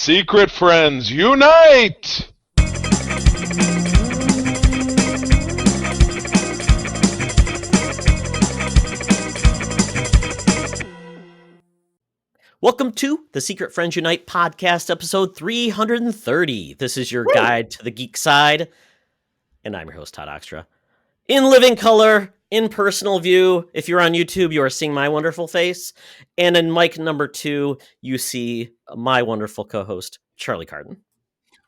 Secret friends, unite! Welcome to the Secret Friends Unite podcast, episode 330. This is your guide to the geek side, and I'm your host, Todd Oxtra. In living color, in personal view, if you're on YouTube, you are seeing my wonderful face, and in mic number 2, you see my wonderful co-host, Charlie Carden.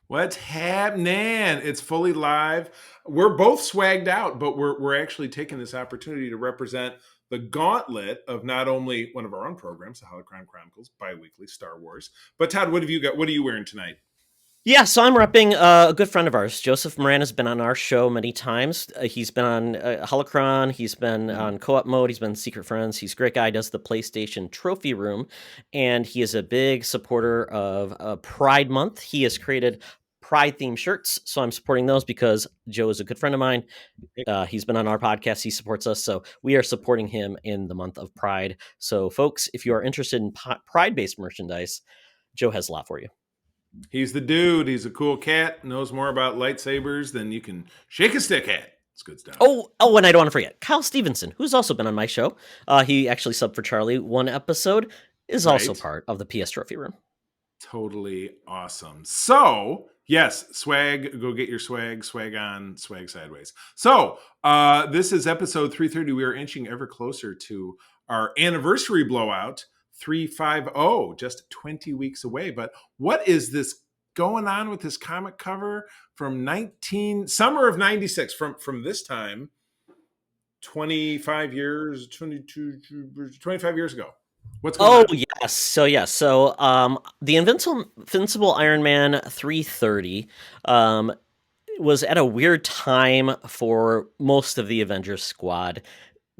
What's happening? It's fully live. We're both swagged out, but we're actually taking this opportunity to represent the gauntlet of not only one of our own programs, the Holocron Chronicles, bi-weekly Star Wars. But Todd, what have you got? What are you wearing tonight? Yeah, so I'm repping a good friend of ours. Joseph Moran has been on our show many times. He's been on Holocron. He's been on Co-op Mode. He's been Secret Friends. He's a great guy. Does the PlayStation Trophy Room, and he is a big supporter of Pride Month. He has created Pride-themed shirts, so I'm supporting those because Joe is a good friend of mine. He's been on our podcast. He supports us, so we are supporting him in the month of Pride. So, folks, if you are interested in Pride-based merchandise, Joe has a lot for you. He's the dude. He's a cool cat. Knows more about lightsabers than you can shake a stick at. It's good stuff. Oh, and I don't want to forget Kyle Stevenson, who's also been on my show. He actually subbed for Charlie one episode, is also part of the PS Trophy Room. Totally awesome. So, yes, swag. Go get your swag. Swag on, swag sideways. So, this is episode 330. We are inching ever closer to our anniversary blowout. 350, just 20 weeks away. But what is this going on with this comic cover from summer of 96 from this time, 25 years ago? What's going on? Yes. So the Invincible Iron Man 330 was at a weird time for most of the Avengers squad.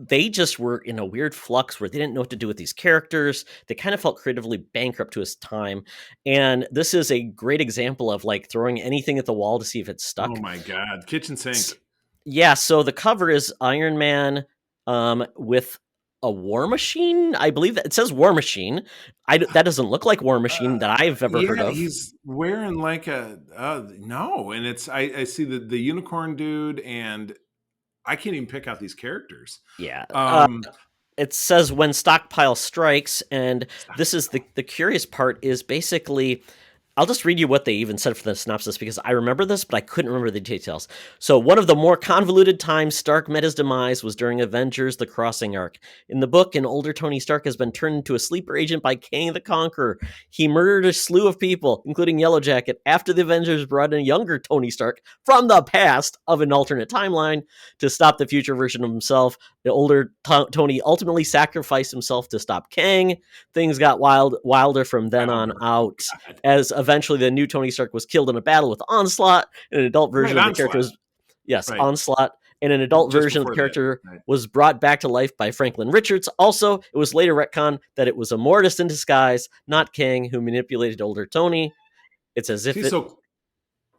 They just were in a weird flux where they didn't know what to do with these characters. They kind of felt creatively bankrupt to his time. And this is a great example of like throwing anything at the wall to see if it stuck. Oh my God. Kitchen sink. Yeah. So the cover is Iron Man with a War Machine. I believe that it says War Machine. That doesn't look like War Machine that I've ever heard of. He's wearing like no. And it's, I see the unicorn dude, and I can't even pick out these characters. Yeah. It says when stockpile strikes, and this is the curious part is basically, I'll just read you what they even said for the synopsis because I remember this, but I couldn't remember the details. So one of the more convoluted times Stark met his demise was during Avengers: The Crossing arc. In the book, an older Tony Stark has been turned into a sleeper agent by Kang the Conqueror. He murdered a slew of people, including Yellowjacket, after the Avengers brought in a younger Tony Stark from the past of an alternate timeline to stop the future version of himself. The older Tony ultimately sacrificed himself to stop Kang. Things got wilder from then on out, as eventually the new Tony Stark was killed in a battle with Onslaught. An adult version of the character was, Onslaught. And an adult version of the character was brought back to life by Franklin Richards. Also, it was later retconned that it was a Mortis in disguise, not Kang, who manipulated older Tony. It's as if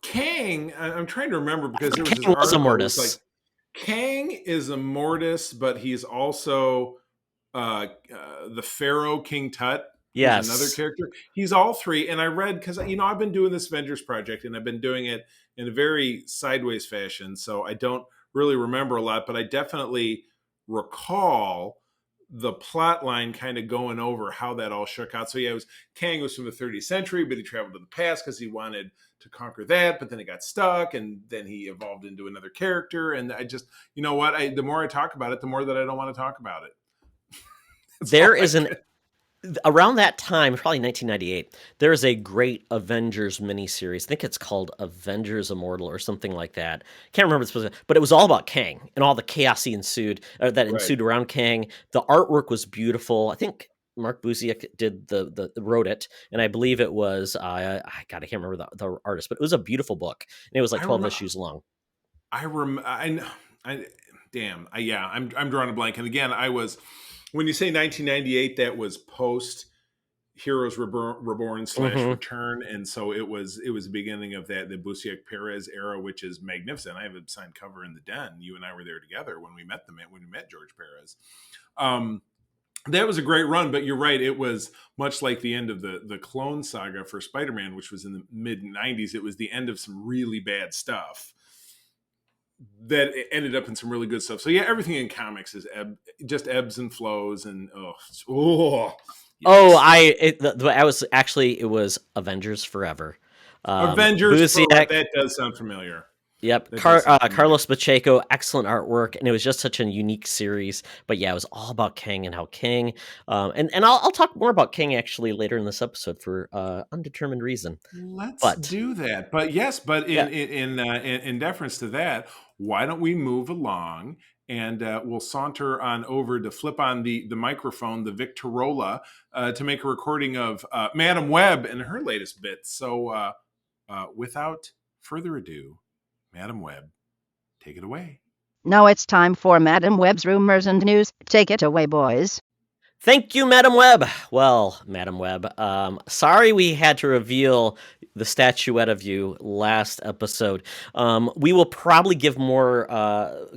Kang, I'm trying to remember because there was Kang was a Mortis. Kang is a Mortis, but he's also the Pharaoh King Tut. Yes, another character. He's all three, and I read because I've been doing this Avengers project, and I've been doing it in a very sideways fashion, so I don't really remember a lot, but I definitely recall the plot line kind of going over how that all shook out. So yeah, Kang was from the 30th century, but he traveled to the past because he wanted to conquer that, but then he got stuck, and then he evolved into another character. And I just, the more I talk about it, the more that I don't want to talk about it. There is around that time, probably 1998, there is a great Avengers miniseries. I think it's called Avengers Immortal or something like that. Can't remember the specific, but it was all about Kang and all the chaos he ensued around Kang. The artwork was beautiful. I think Mark Busiek wrote it, and I believe it was I can't remember the artist, but it was a beautiful book, and it was like 12 issues long. I'm drawing a blank. And again, when you say 1998, that was post Heroes Reborn / Return, and so it was the beginning of the Busiek Perez era, which is magnificent. I have a signed cover in the den. You and I were there together when we met George Perez. That was a great run, but you're right. It was much like the end of the Clone Saga for Spider-Man, which was in the mid '90s. It was the end of some really bad stuff that ended up in some really good stuff. So yeah, everything in comics is just ebbs and flows, and Oh, yikes. I was actually, it was Avengers Forever. Avengers Forever. Busiek, That does sound familiar. yep, That does sound familiar. Carlos Pacheco, excellent artwork, and it was just such a unique series. But yeah, it was all about King and how King, and I'll talk more about King actually later in this episode for undetermined reason. Let's But do that. But yes, but yeah, in deference to that, why don't we move along and we'll saunter on over to flip on the microphone, the Victorola, to make a recording of Madam Web and her latest bits. So without further ado, Madam Web, take it away. Now it's time for Madam Web's rumors and news. Take it away, boys. thank you, Madam Web. Well, Madam Web, sorry we had to reveal the statuette of you last episode. We will probably give more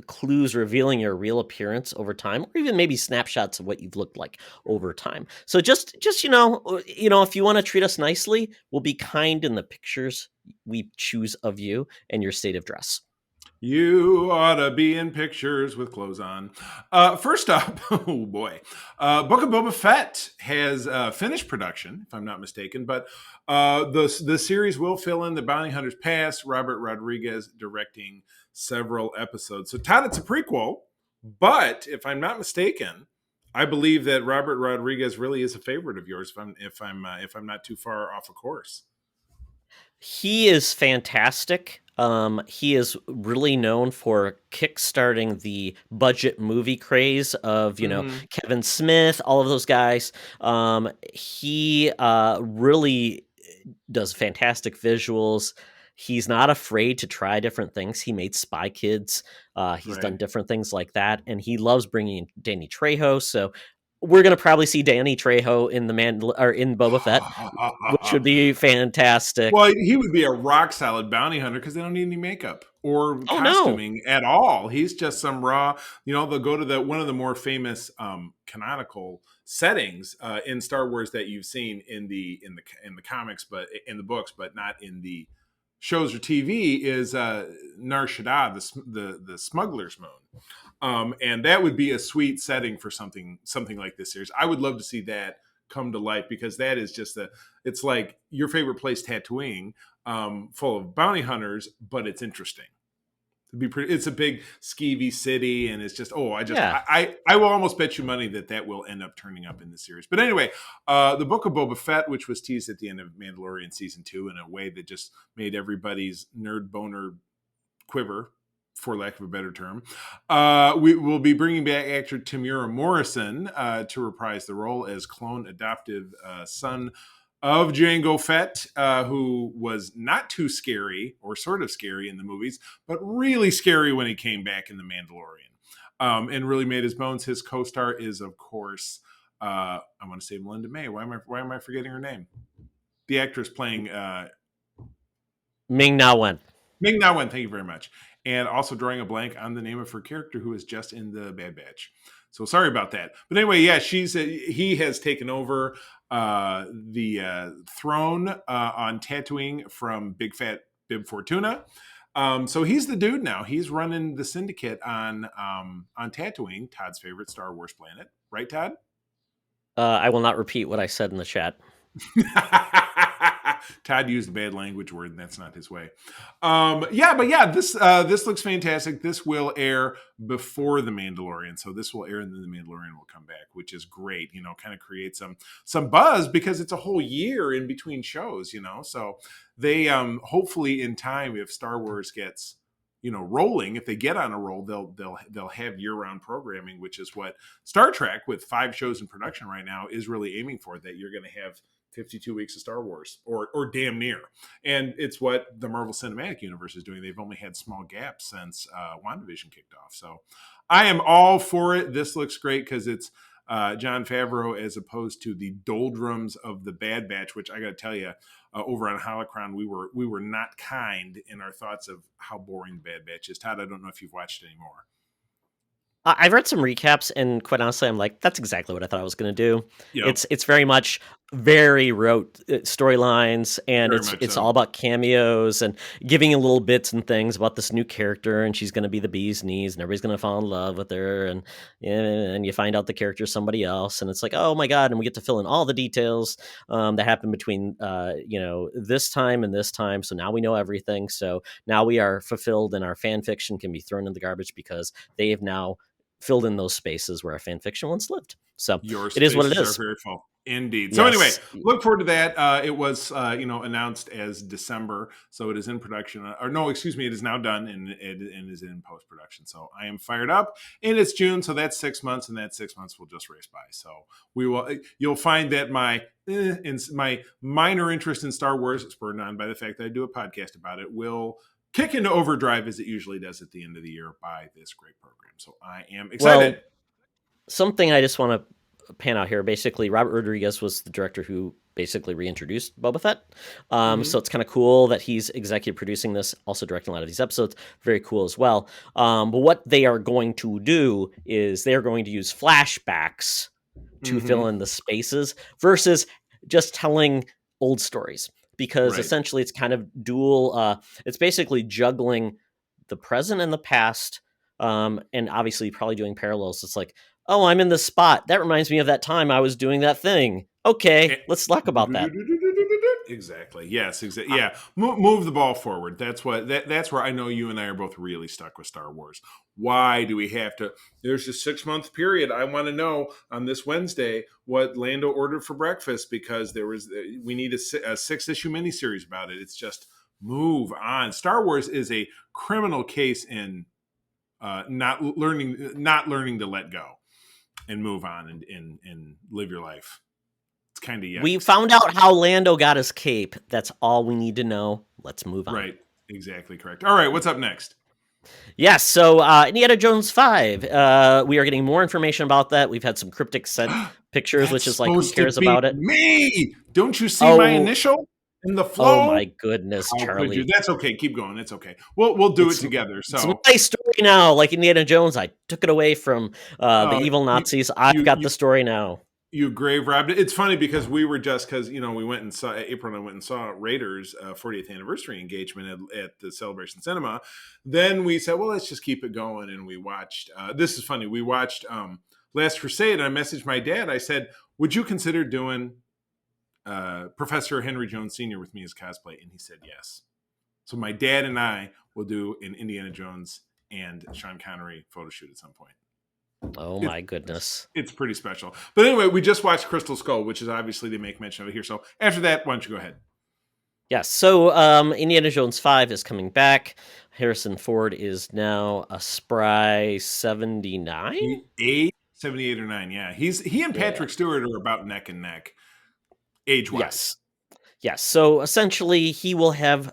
clues revealing your real appearance over time, or even maybe snapshots of what you've looked like over time. So just if you want to treat us nicely, we'll be kind in the pictures we choose of you and your state of dress. You ought to be in pictures with clothes on. First up, oh boy, Book of Boba Fett has finished production, if I'm not mistaken, but the series will fill in the Bounty Hunter's past. Robert Rodriguez directing several episodes. So Todd, it's a prequel, but if I'm not mistaken, I believe that Robert Rodriguez really is a favorite of yours. If I'm not too far off a course. He is fantastic. He is really known for kickstarting the budget movie craze of, Kevin Smith, all of those guys. He really does fantastic visuals. He's not afraid to try different things. He made Spy Kids. He's done different things like that. And he loves bringing in Danny Trejo. So we're going to probably see Danny Trejo in in Boba Fett, which would be fantastic. Well, he would be a rock solid bounty hunter because they don't need any makeup or Oh, no. costuming at all. He's just some raw. They'll go to one of the more famous canonical settings in Star Wars that you've seen in the comics, but in the books, but not in the shows or TV, is Nar Shaddaa, the smuggler's moon. And that would be a sweet setting for something like this series. I would love to see that come to life because that is just it's like your favorite place, Tatooine, full of bounty hunters, but it's interesting. It's a big skeevy city, and it's just I will almost bet you money that will end up turning up in the series. But anyway, the Book of Boba Fett, which was teased at the end of Mandalorian season 2 in a way that just made everybody's nerd boner quiver, for lack of a better term. We will be bringing back actor Tamura Morrison to reprise the role as clone adoptive son of Jango Fett, who was not too scary or sort of scary in the movies, but really scary when he came back in The Mandalorian, and really made his bones. His co-star is, of course, I want to say Melinda May. Why am I forgetting her name? The actress playing Ming-Na Wen. Ming-Na Wen, thank you very much. And also drawing a blank on the name of her character, who is just in the Bad Batch. So sorry about that. But anyway, yeah, he has taken over the throne on Tatooine from Big Fat Bib Fortuna. So he's the dude now. He's running the syndicate on Tatooine, Todd's favorite Star Wars planet. Right, Todd? I will not repeat what I said in the chat. Todd used a bad language word, and that's not his way. This looks fantastic. This will air before The Mandalorian, so this will air and then The Mandalorian will come back, which is great. Kind of create some buzz because it's a whole year in between shows. So they hopefully in time, if Star Wars gets rolling, if they get on a roll, they'll have year-round programming, which is what Star Trek, with 5 shows in production right now, is really aiming for. That you're going to have 52 weeks of Star Wars, or damn near. And it's what the Marvel Cinematic Universe is doing. They've only had small gaps since WandaVision kicked off. So I am all for it. This looks great because it's Jon Favreau as opposed to the doldrums of the Bad Batch, which I got to tell you, over on Holocron, we were not kind in our thoughts of how boring the Bad Batch is. Todd, I don't know if you've watched it anymore. I've read some recaps, and quite honestly, I'm like, that's exactly what I thought I was going to do. Yep. It's very much very rote storylines, and Very much it's so. all about cameos and giving you little bits and things about this new character, and she's going to be the bee's knees, and everybody's going to fall in love with her, and you find out the character's somebody else, and it's like, oh my god, and we get to fill in all the details that happened between this time and this time. So now we know everything. So now we are fulfilled, and our fan fiction can be thrown in the garbage because they have now filled in those spaces where our fan fiction once lived. So Your it is what it spaces is. are very full. Indeed. So Yes. anyway, look forward to that. It was, announced as December, so it is in production. Or no, excuse me, it is now done and it is in post production. So I am fired up. And it's June, so that's 6 months, and that 6 months will just race by. So you'll find that my minor interest in Star Wars, spurred on by the fact that I do a podcast about it, will kick into overdrive as it usually does at the end of the year by this great program. So I am excited. Well, something I just want to pan out here. Basically, Robert Rodriguez was the director who basically reintroduced Boba Fett. So it's kind of cool that he's executive producing this, also directing a lot of these episodes. Very cool as well. But what they are going to do is they're going to use flashbacks to fill in the spaces versus just telling old stories. Because essentially it's kind of dual. It's basically juggling the present and the past, and obviously probably doing parallels. It's like, oh, I'm in this spot. That reminds me of that time I was doing that thing. Okay, let's talk about that. Exactly. Yes. Exactly. Yeah. Move the ball forward. That's where I know you and I are both really stuck with Star Wars. Why do we have to? There's a 6-month period. I want to know on this Wednesday what Lando ordered for breakfast because we need a 6-issue miniseries about it. It's just move on. Star Wars is a criminal case in not learning to let go and move on and live your life. It's kind of We found out how Lando got his cape. That's all we need to know. Let's move on. Right. Exactly correct. All right. What's up next? Yes. So Indiana Jones 5. We are getting more information about that. We've had some cryptic set pictures, which is like, who cares about it? Me. Don't you see my initial in the flow? Oh my goodness, Charlie. That's okay. Keep going. It's okay. We'll do it together. So it's my story now. Like Indiana Jones, I took it away from the evil Nazis. I've got the story now. You grave robbed it. It's funny because we went and saw April and I went and saw Raiders 40th anniversary engagement at the Celebration Cinema. Then we said, well, let's just keep it going. And we watched, this is funny. We watched Last Crusade, and I messaged my dad. I said, would you consider doing Professor Henry Jones Sr. with me as cosplay? And he said, yes. So my dad and I will do an Indiana Jones and Sean Connery photo shoot at some point. Oh my goodness. It's pretty special. But anyway, we just watched Crystal Skull, which is obviously they make mention of it here. So after that, why don't you go ahead? Yes. So Indiana Jones 5 is coming back. Harrison Ford is now a spry 79? 78 or 9, yeah. He and Patrick Stewart are about neck and neck, age-wise. Yes. So essentially, he will have,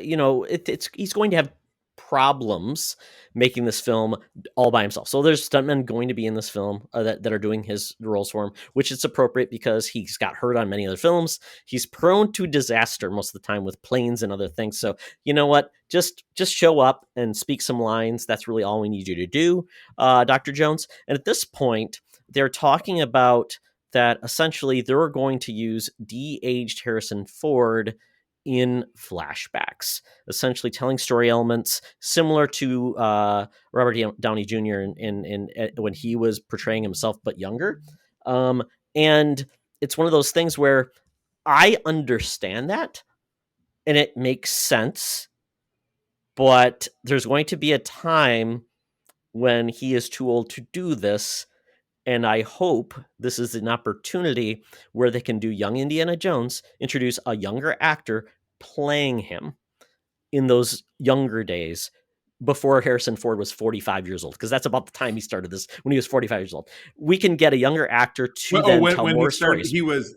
he's going to have problems making this film all by himself. So there's stuntmen going to be in this film that are doing his roles for him, which is appropriate because he's got hurt on many other films. He's prone to disaster most of the time with planes and other things. So you know what? Just show up and speak some lines. That's really all we need you to do, Dr. Jones. And at this point, they're talking about that essentially they're going to use de-aged Harrison Ford in flashbacks, essentially telling story elements similar to Robert Downey Jr. in when he was portraying himself but younger. And it's one of those things where I understand that and it makes sense, but there's going to be a time when he is too old to do this. And I hope this is an opportunity where they can do young Indiana Jones, introduce a younger actor playing him in those younger days before Harrison Ford was 45 years old, because that's about the time he started this, when he was 45 years old. We can get a younger actor to tell more stories. He was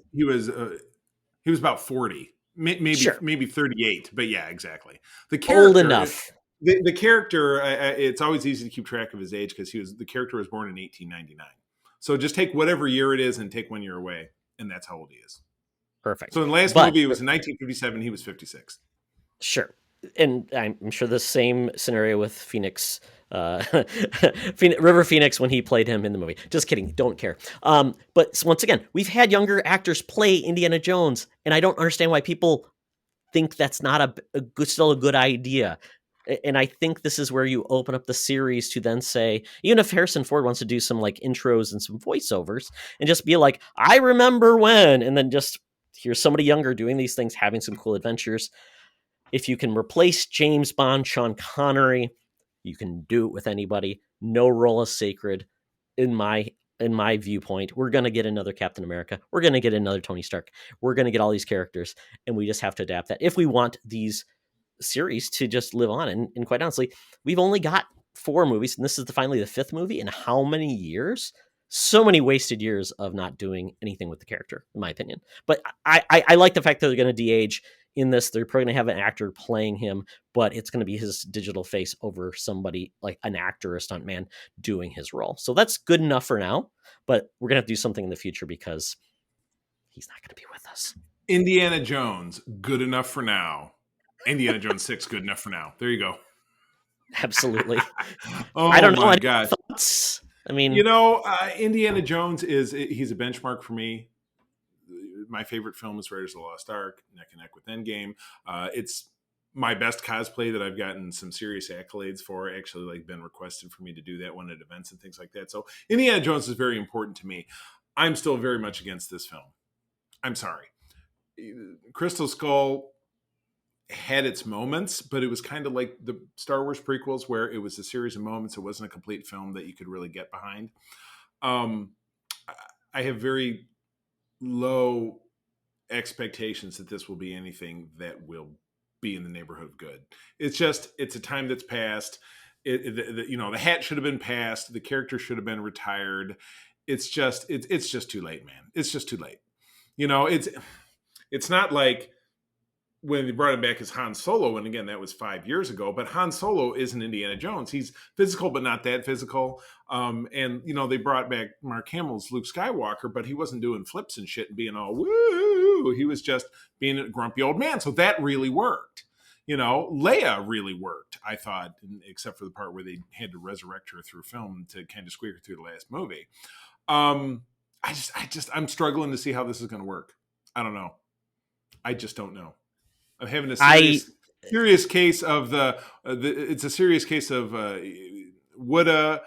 about 40, maybe 38, but yeah, exactly. The character, old enough. The character, it's always easy to keep track of his age because the character was born in 1899. So just take whatever year it is and take 1 year away, and that's how old he is. Perfect. So in the last movie, it was in 1957. He was 56. Sure. And I'm sure the same scenario with Phoenix River Phoenix when he played him in the movie. Just kidding, don't care. But once again, we've had younger actors play Indiana Jones, and I don't understand why people think that's not still a good idea. And I think this is where you open up the series to then say, even if Harrison Ford wants to do some like intros and some voiceovers and just be like, I remember when, and then just here's somebody younger doing these things, having some cool adventures. If you can replace James Bond, Sean Connery, you can do it with anybody. No role is sacred in my viewpoint. We're going to get another Captain America. We're going to get another Tony Stark. We're going to get all these characters, and we just have to adapt that if we want these series to just live on. And quite honestly, we've only got 4 movies, and this is finally the 5th movie in how many years? So many wasted years of not doing anything with the character, in my opinion. But I like the fact that they're going to de-age in this. They're probably going to have an actor playing him, but it's going to be his digital face over somebody like an actor or a stuntman doing his role. So that's good enough for now, but we're going to have to do something in the future because he's not going to be with us. Indiana Jones, good enough for now. Indiana Jones 6, good enough for now. There you go. Absolutely. Oh, I don't know. My God. Thoughts? I mean, Indiana Jones he's a benchmark for me. My favorite film is Raiders of the Lost Ark, neck and neck with Endgame. It's my best cosplay that I've gotten some serious accolades for. Actually, like been requested for me to do that one at events and things like that. So Indiana Jones is very important to me. I'm still very much against this film. I'm sorry. Crystal Skull had its moments, but it was kind of like the Star Wars prequels where it was a series of moments. It wasn't a complete film that you could really get behind. I have very low expectations that this will be anything that will be in the neighborhood of good. It's a time that's passed. The hat should have been passed. The character should have been retired. It's just too late, man. It's just too late. It's not like when they brought him back as Han Solo, and again, that was 5 years ago, but Han Solo isn't Indiana Jones. He's physical, but not that physical. They brought back Mark Hamill's Luke Skywalker, but he wasn't doing flips and shit and being all woo. He was just being a grumpy old man. So that really worked. Leia really worked, I thought, except for the part where they had to resurrect her through film to kind of squeak her through the last movie. I'm struggling to see how this is going to work. I don't know. I just don't know. I'm having a serious case of it's a serious case of woulda,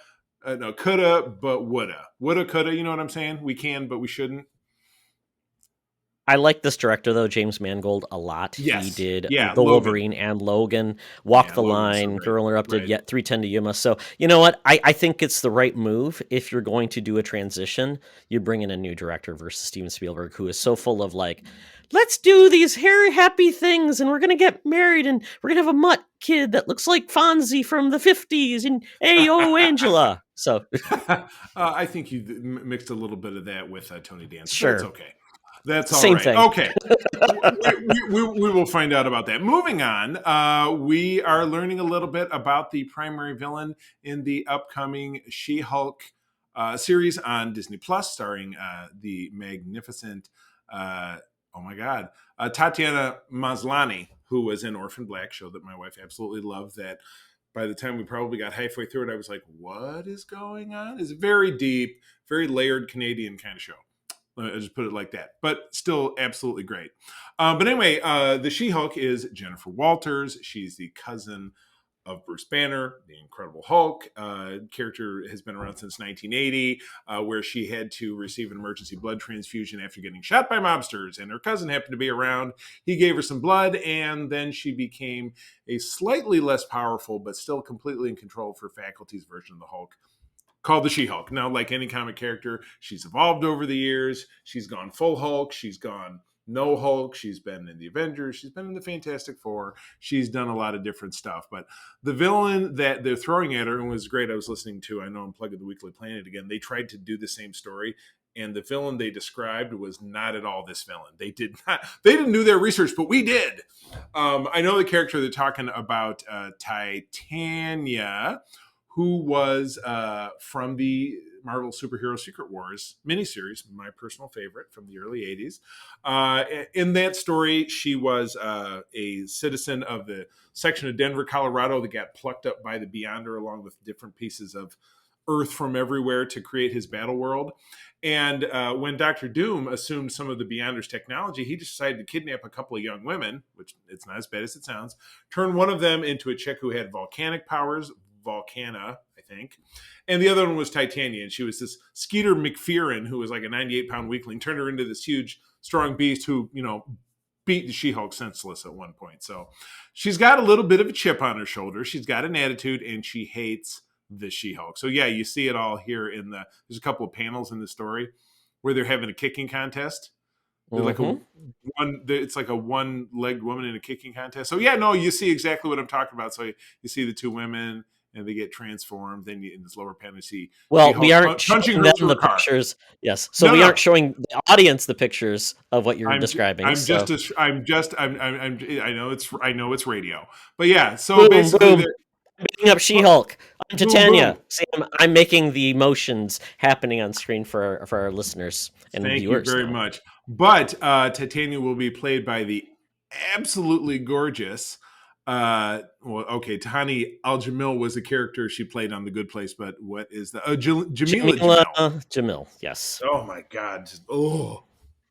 coulda, but woulda. Woulda, coulda, you know what I'm saying? We can, but we shouldn't. I like this director, though, James Mangold, a lot. Yes. He did The The Wolverine and Logan, Walk the Line, so Girl Interrupted, right. Yet 3:10 to Yuma. So, you know what? I think it's the right move. If you're going to do a transition, you bring in a new director versus Steven Spielberg, who is so full of like, let's do these happy things, and we're going to get married, and we're going to have a mutt kid that looks like Fonzie from the 50s, and Ayo, Angela. So I think you mixed a little bit of that with Tony Danza. Sure. That's okay. That's all Same right. thing. Okay. we will find out about that. Moving on, we are learning a little bit about the primary villain in the upcoming She-Hulk series on Disney Plus, starring the magnificent, Tatiana Maslany, who was in Orphan Black, show that my wife absolutely loved. That by the time we probably got halfway through it, I was like, what is going on? It's a very deep, very layered Canadian kind of show. I just put it like that, but still absolutely great. But anyway, the She-Hulk is Jennifer Walters. She's the cousin of Bruce Banner, the Incredible Hulk. Character has been around since 1980, where she had to receive an emergency blood transfusion after getting shot by mobsters, and her cousin happened to be around. He gave her some blood, and then she became a slightly less powerful, but still completely in control of her faculties version of the Hulk, called the She-Hulk. Now, like any comic character, she's evolved over the years. She's gone full Hulk. She's gone no Hulk. She's been in the Avengers. She's been in the Fantastic Four. She's done a lot of different stuff. But the villain that they're throwing at her, and was great, I was listening to, I know I'm plugging the Weekly Planet again, they tried to do the same story, and the villain they described was not at all this villain. They didn't do their research, but we did. I know the character they're talking about, Titania, who was from the Marvel Superhero Secret Wars miniseries, my personal favorite from the early 80s. In that story, she was a citizen of the section of Denver, Colorado that got plucked up by the Beyonder along with different pieces of Earth from everywhere to create his battle world. And when Dr. Doom assumed some of the Beyonder's technology, he decided to kidnap a couple of young women, which it's not as bad as it sounds, turn one of them into a chick who had volcanic powers, Volcana, I think, and the other one was Titania, and she was this Skeeter McFerrin, who was like a 98-pound weakling, turned her into this huge, strong beast who, beat the She-Hulk senseless at one point. So she's got a little bit of a chip on her shoulder. She's got an attitude, and she hates the She-Hulk. So yeah, you see it all here there's a couple of panels in the story where they're having a kicking contest. It's like a one-legged woman in a kicking contest. So yeah, no, you see exactly what I'm talking about. So you see the two women and they get transformed. Then in this lower panel, you see. Well, we aren't showing them the pictures. Yes, so we aren't showing the audience the pictures of what you're describing. I know it's radio, but yeah. So basically, beating up She-Hulk. I'm Titania. See, I'm making the motions happening on screen for our listeners and viewers. Thank you very much. But Titania will be played by the absolutely gorgeous. Tahani Al-Jamil was the character she played on The Good Place, but what is the Jamila Jamil? Yes. Oh my God!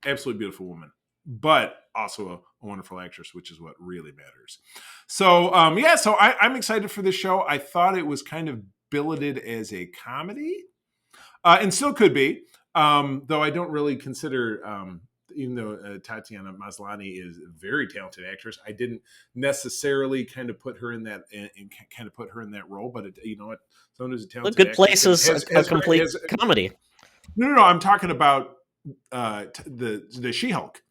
Absolutely beautiful woman, but also a wonderful actress, which is what really matters. So so I'm excited for this show. I thought it was kind of billeted as a comedy, and still could be, though I don't really consider. Even though Tatiana Maslany is a very talented actress, I didn't necessarily kind of put her in that role. But someone who's a talented Good Place is a complete comedy. No. I'm talking about the She-Hulk.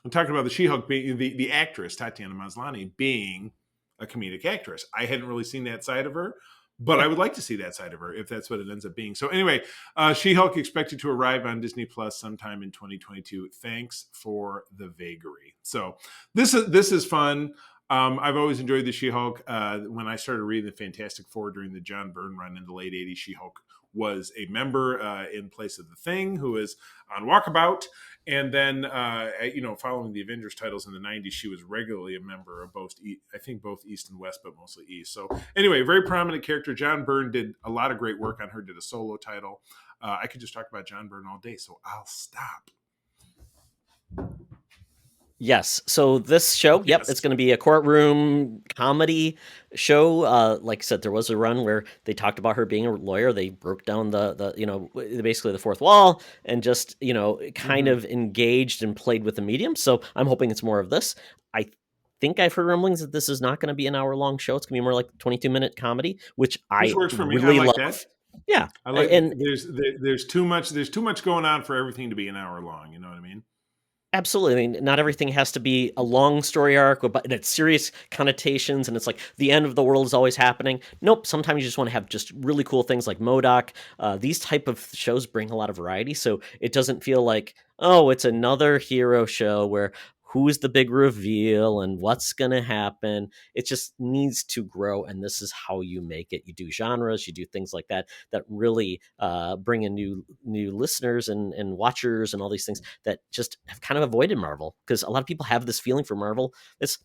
I'm talking about the She-Hulk being the actress Tatiana Maslany being a comedic actress. I hadn't really seen that side of her. But I would like to see that side of her if that's what it ends up being. So anyway, She-Hulk expected to arrive on Disney Plus sometime in 2022. Thanks for the vagary. So this is fun. I've always enjoyed the She-Hulk. When I started reading the Fantastic Four during the John Byrne run in the late 80s, She-Hulk was a member in place of the Thing, who is on Walkabout. And then, following the Avengers titles in the 90s, she was regularly a member of both East and West, but mostly East. So anyway, very prominent character. John Byrne did a lot of great work on her, did a solo title. I could just talk about John Byrne all day, so I'll stop. Yes. So this show, it's going to be a courtroom comedy show. Like I said, there was a run where they talked about her being a lawyer. They broke down basically the fourth wall and just, kind of engaged and played with the medium. So I'm hoping it's more of this. I think I've heard rumblings that this is not going to be an hour-long show. It's going to be more like a 22-minute comedy, which works for me. Really I like love. That. Yeah. I like and there's too much going on for everything to be an hour long. You know what I mean? Absolutely. I mean, not everything has to be a long story arc, but it's serious connotations, and it's like the end of the world is always happening. Nope. Sometimes you just want to have just really cool things like MODOK. These type of shows bring a lot of variety, so it doesn't feel like, it's another hero show where who's the big reveal and what's going to happen. It just needs to grow, and this is how you make it. You do genres, you do things like that really bring in new listeners and watchers and all these things that just have kind of avoided Marvel, because a lot of people have this feeling for Marvel. It's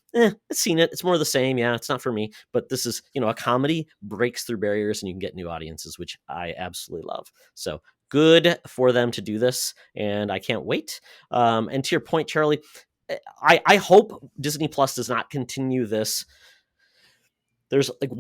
seen it. It's more of the same. Yeah, it's not for me. But this is, a comedy breaks through barriers and you can get new audiences, which I absolutely love. So good for them to do this, and I can't wait. And to your point, Charlie, I hope Disney Plus does not continue this. There's like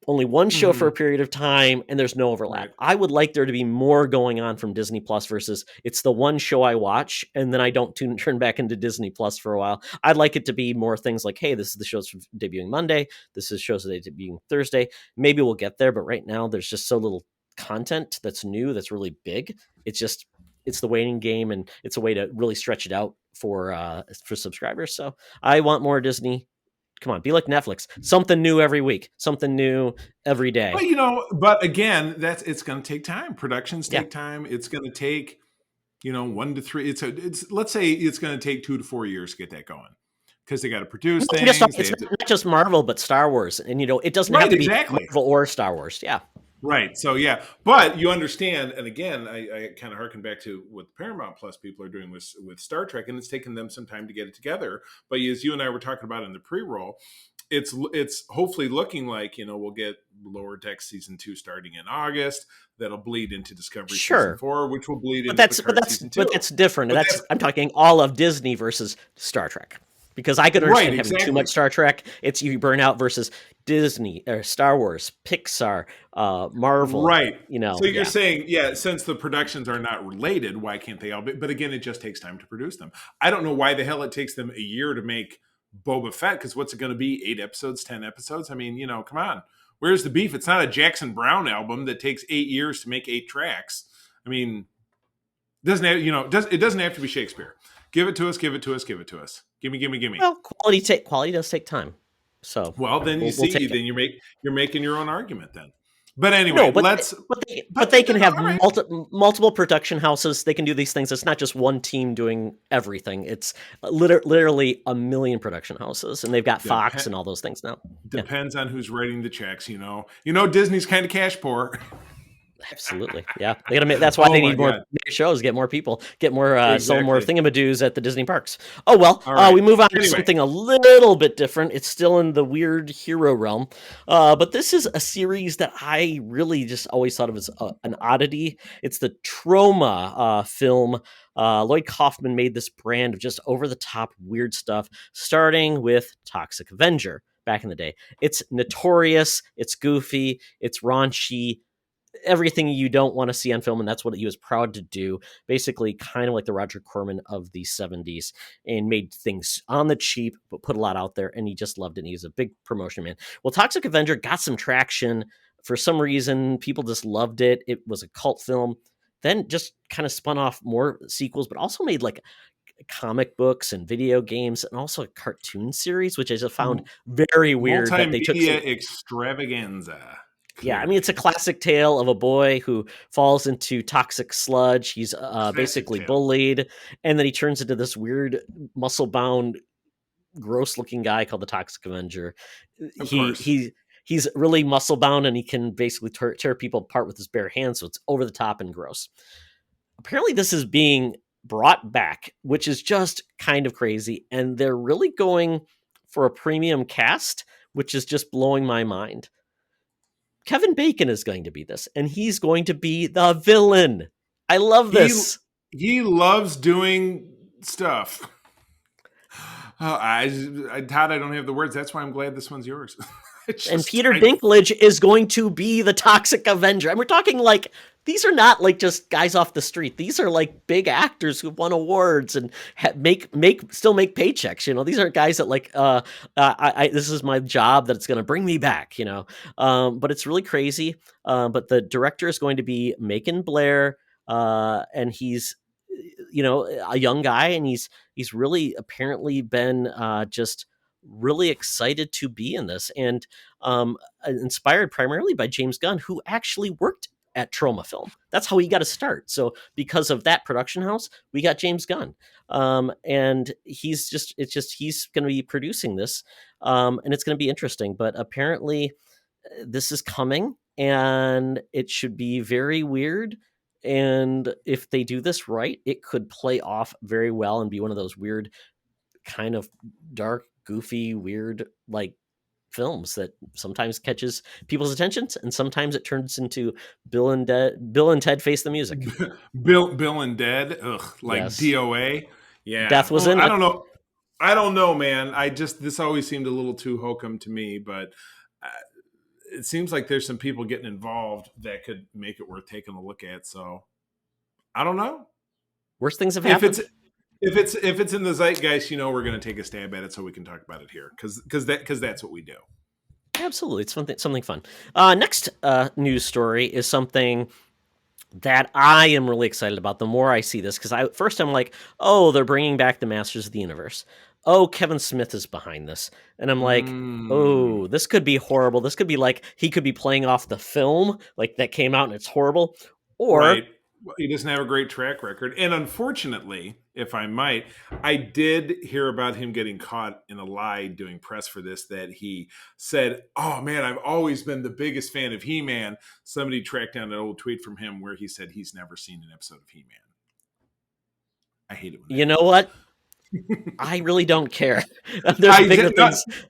only one show for a period of time, and there's no overlap. Right. I would like there to be more going on from Disney Plus versus it's the one show I watch and then I don't turn back into Disney Plus for a while. I'd like it to be more things like, hey, this is the show's debuting Monday. This is shows that are debuting Thursday. Maybe we'll get there, but right now there's just so little content that's new, that's really big. It's the waiting game, and it's a way to really stretch it out for subscribers. So I want more Disney. Come on, be like Netflix. Something new every week. Something new every day. But again, it's going to take time. Productions take time. It's going to take, 1 to 3. Let's say it's going to take 2 to 4 years to get that going, because they got to produce things. It's not just Marvel, but Star Wars, and it doesn't have to be Marvel or Star Wars. Yeah. Right. So yeah, but you understand, and again, I kind of harken back to what the Paramount Plus people are doing with Star Trek, and it's taken them some time to get it together. But as you and I were talking about in the pre-roll, it's hopefully looking like we'll get Lower Decks season 2 starting in August. That'll bleed into Discovery season Sure. 4, which will bleed But into that's Picard season 2. but that's different. But That's I'm talking all of Disney versus Star Trek. Because I could right, understand having too exactly. much Star Trek. It's you burn out versus Disney or Star Wars, Pixar, Marvel. Right. You know, So you're yeah. saying, since the productions are not related, why can't they all be? But again, it just takes time to produce them. I don't know why the hell it takes them a year to make Boba Fett, because what's it going to be? 8 episodes, 10 episodes? I mean, come on. Where's the beef? It's not a Jackson Browne album that takes 8 years to make 8 tracks. I mean, doesn't have, it doesn't have to be Shakespeare. Give it to us, give it to us, give it to us. Gimme, gimme, gimme. Well, quality does take time. So then we'll see, take it. then you're making your own argument then. But anyway, No, but let's. but they can have all right. multiple production houses. They can do these things. It's not just one team doing everything. It's literally a million production houses, and they've got Fox and all those things now. Depends on who's writing the checks. Disney's kind of cash poor. Absolutely, yeah. They gotta make. That's why they need more shows, get more people, get more, sell more thingamadoos at the Disney parks. Oh well, right. We move on to something a little bit different. It's still in the weird hero realm, but this is a series that I really just always thought of as an oddity. It's the Trauma film. Lloyd Kaufman made this brand of just over the top weird stuff, starting with Toxic Avenger back in the day. It's notorious, it's goofy, it's raunchy. Everything you don't want to see on film, and that's what he was proud to do. Basically, kind of like the Roger Corman of the 70s, and made things on the cheap, but put a lot out there, and he just loved it, and he's a big promotion man. Well, Toxic Avenger got some traction. For some reason, people just loved it. It was a cult film. Then just kind of spun off more sequels, but also made like comic books and video games, and also a cartoon series, which I just found very weird that they took extravaganza. Yeah, I mean, it's a classic tale of a boy who falls into toxic sludge. He's basically bullied, and then he turns into this weird, muscle-bound, gross-looking guy called the Toxic Avenger. He's really muscle-bound, and he can basically tear people apart with his bare hands, so it's over the top and gross. Apparently, this is being brought back, which is just kind of crazy, and they're really going for a premium cast, which is just blowing my mind. Kevin Bacon is going to be this, and he's going to be the villain. I love this. He loves doing stuff. Todd, I don't have the words. That's why I'm glad this one's yours. And Peter Dinklage is going to be the Toxic Avenger. And we're talking like, these are not like just guys off the street. These are like big actors who've won awards and still make paychecks. These are guys that like, this is my job, that it's going to bring me back, but it's really crazy. But the director is going to be Macon Blair, and he's, a young guy, and he's really apparently been just really excited to be in this, and inspired primarily by James Gunn, who actually worked at Troma Film. That's how he got a start. So because of that production house, we got James Gunn, and he's going to be producing this, and it's going to be interesting. But apparently, this is coming, and it should be very weird. And if they do this right, it could play off very well and be one of those weird, kind of dark, goofy, weird, like films that sometimes catches people's attentions, and sometimes it turns into Bill and Ted Face the Music. Bill and Dead, like yes. DOA. Yeah, Death was in it. I don't know, man. This always seemed a little too hokum to me, but it seems like there's some people getting involved that could make it worth taking a look at. So I don't know. Worst things have happened. If it's in the zeitgeist, we're going to take a stab at it so we can talk about it here, because that's what we do. Absolutely, it's something fun. Next news story is something that I am really excited about. The more I see this, because I'm like, oh, they're bringing back the Masters of the Universe. Oh, Kevin Smith is behind this, and I'm like, oh, this could be horrible. This could be like he could be playing off the film like that came out and it's horrible, or. Right. Well, he doesn't have a great track record. And unfortunately, if I might, I did hear about him getting caught in a lie doing press for this, that he said, "Oh man, I've always been the biggest fan of HeMan." Somebody tracked down an old tweet from him where he said he's never seen an episode of HeMan. I hate it when You know what? I really don't care. There's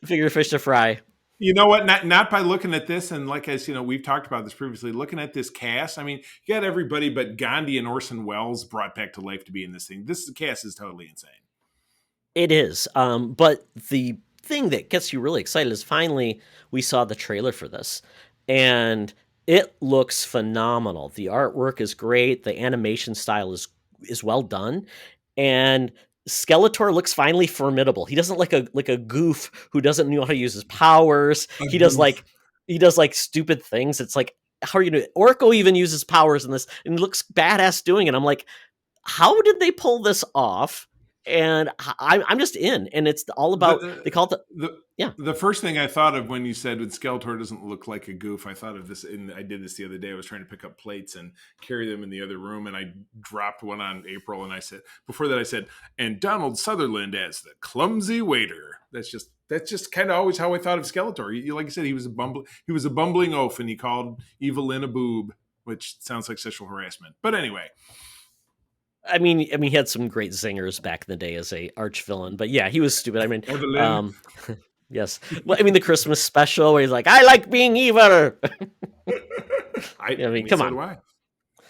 bigger fish to fry. You know what? Not by looking at this, and like as we've talked about this previously. Looking at this cast, I mean, you got everybody but Gandhi and Orson Welles brought back to life to be in this thing. This cast is totally insane. It is, but the thing that gets you really excited is finally we saw the trailer for this, and it looks phenomenal. The artwork is great. The animation style is well done, and Skeletor looks finally formidable. He doesn't like a goof who doesn't know how to use his powers. He does like stupid things. It's like, how are you doing? Orko even uses powers in this and he looks badass doing it. I'm like, how did they pull this off? And I'm just in, and it's all about they call it the first thing I thought of when you said when Skeletor doesn't look like a goof, I thought of this, and I did this the other day. I was trying to pick up plates and carry them in the other room, and I dropped one on April, and I said, before that I said, and Donald Sutherland as the clumsy waiter. That's just kind of always how I thought of Skeletor. Like I said, he was a bumbling oaf, and he called Evelyn a boob, which sounds like sexual harassment. But anyway. I mean, he had some great zingers back in the day as a arch villain, but yeah, he was stupid. I mean, yes. Well, I mean, the Christmas special where he's like, "I like being evil." I mean, come on. So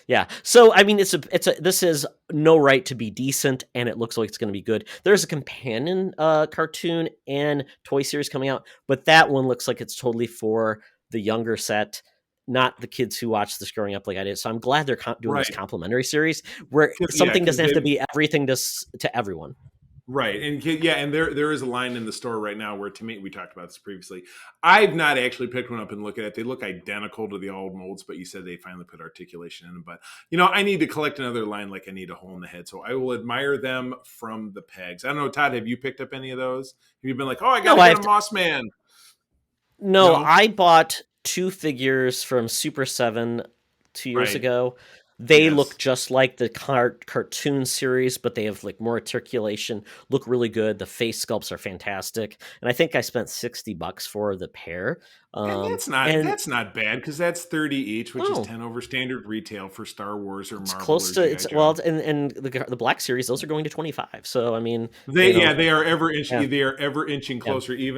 yeah. So I mean, this is no right to be decent, and it looks like it's going to be good. There's a companion cartoon and toy series coming out, but that one looks like it's totally for the younger set. Not the kids who watched this growing up like I did. So I'm glad they're doing this complimentary series where something doesn't have to be everything to everyone. Right. And there is a line in the store right now where, to me, we talked about this previously. I've not actually picked one up and looked at it. They look identical to the old molds, but you said they finally put articulation in them. But, I need to collect another line like I need a hole in the head. So I will admire them from the pegs. I don't know, Todd, have you picked up any of those? Have you been like, I got to get a Moss Man? No, I bought 2 figures from Super 7 2 years ago. They look just like the cartoon series, but they have like more articulation, look really good. The face sculpts are fantastic. And I think I spent $60 for the pair. And that's not bad because that's 30 each, which is 10 over standard retail for Star Wars or Marvel. It's close to and the Black Series, those are going to 25. So I mean, they are ever inching. Yeah. They are ever inching closer. Yeah.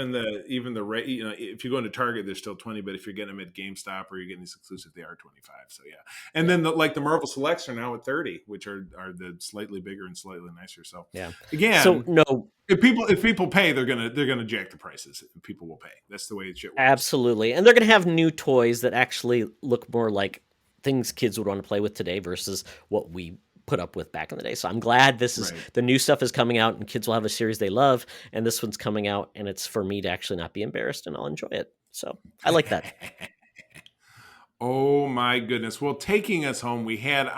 Even the rate. If you go into Target, they're still 20, but if you're getting them at GameStop or you're getting these exclusive, they are 25. So yeah, and then the Marvel Selects are now at 30, which are the slightly bigger and slightly nicer. So yeah, again, so no. If people pay, they're gonna jack the prices. People will pay. That's the way it should work. Absolutely, and they're gonna have new toys that actually look more like things kids would want to play with today versus what we put up with back in the day. So I'm glad the new stuff is coming out, and kids will have a series they love. And this one's coming out, and it's for me to actually not be embarrassed, and I'll enjoy it. So I like that. Oh my goodness! Well, taking us home, we had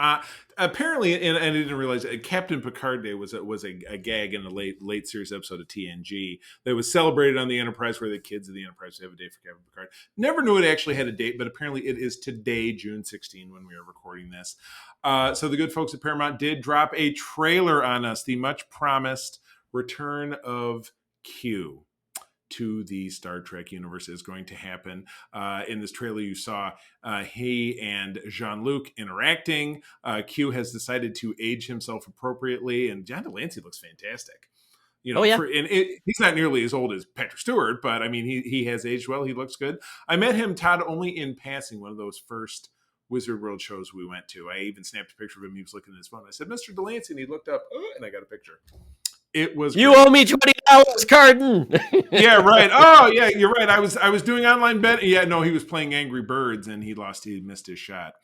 apparently, and I didn't realize Captain Picard Day was a gag in a late series episode of TNG that was celebrated on the Enterprise, where the kids of the Enterprise have a day for Captain Picard. Never knew it actually had a date, but apparently it is today, June 16, when we are recording this. So the good folks at Paramount did drop a trailer on us, the much promised return of Q to the Star Trek universe is going to happen. In this trailer, you saw he and Jean-Luc interacting. Q has decided to age himself appropriately, and John Delancey looks fantastic. He's not nearly as old as Patrick Stewart, but I mean, he has aged well. He looks good. I met him, Todd, only in passing, one of those first Wizard World shows we went to. I even snapped a picture of him. He was looking at his phone. I said, "Mr. Delancey," and he looked up, and I got a picture. It was. You owe me $20, Carden. Yeah, right. Oh, yeah, you're right. I was doing online betting. Yeah, no, he was playing Angry Birds and he missed his shot.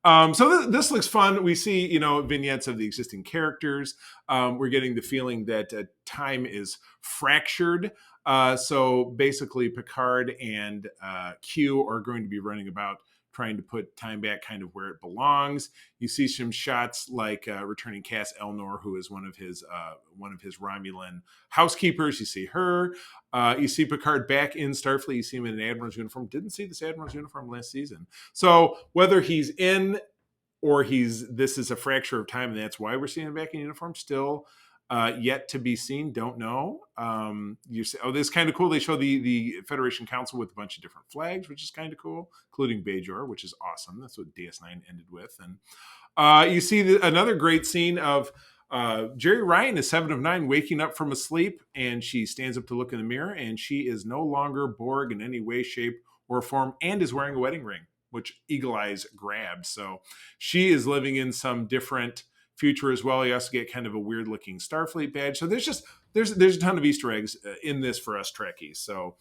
So this looks fun. We see, vignettes of the existing characters. We're getting the feeling that time is fractured. So basically, Picard and Q are going to be running about trying to put time back kind of where it belongs. You see some shots like returning Cass Elnor, who is one of his Romulan housekeepers. You see her. You see Picard back in Starfleet. You see him in an Admiral's uniform. Didn't see this Admiral's uniform last season. So whether he's in or this is a fracture of time and that's why we're seeing him back in uniform. Still yet to be seen. Don't know. You say, oh, this is kind of cool. They show the Federation Council with a bunch of different flags, which is kind of cool, including Bajor, which is awesome. That's what DS9 ended with. And you see another great scene of Jerry Ryan is 7 of 9 waking up from a sleep, and she stands up to look in the mirror, and she is no longer Borg in any way, shape, or form, and is wearing a wedding ring, which Eagle Eyes grabbed. So she is living in some different future as well. You also get kind of a weird looking Starfleet badge. So there's a ton of Easter eggs in this for us Trekkies. So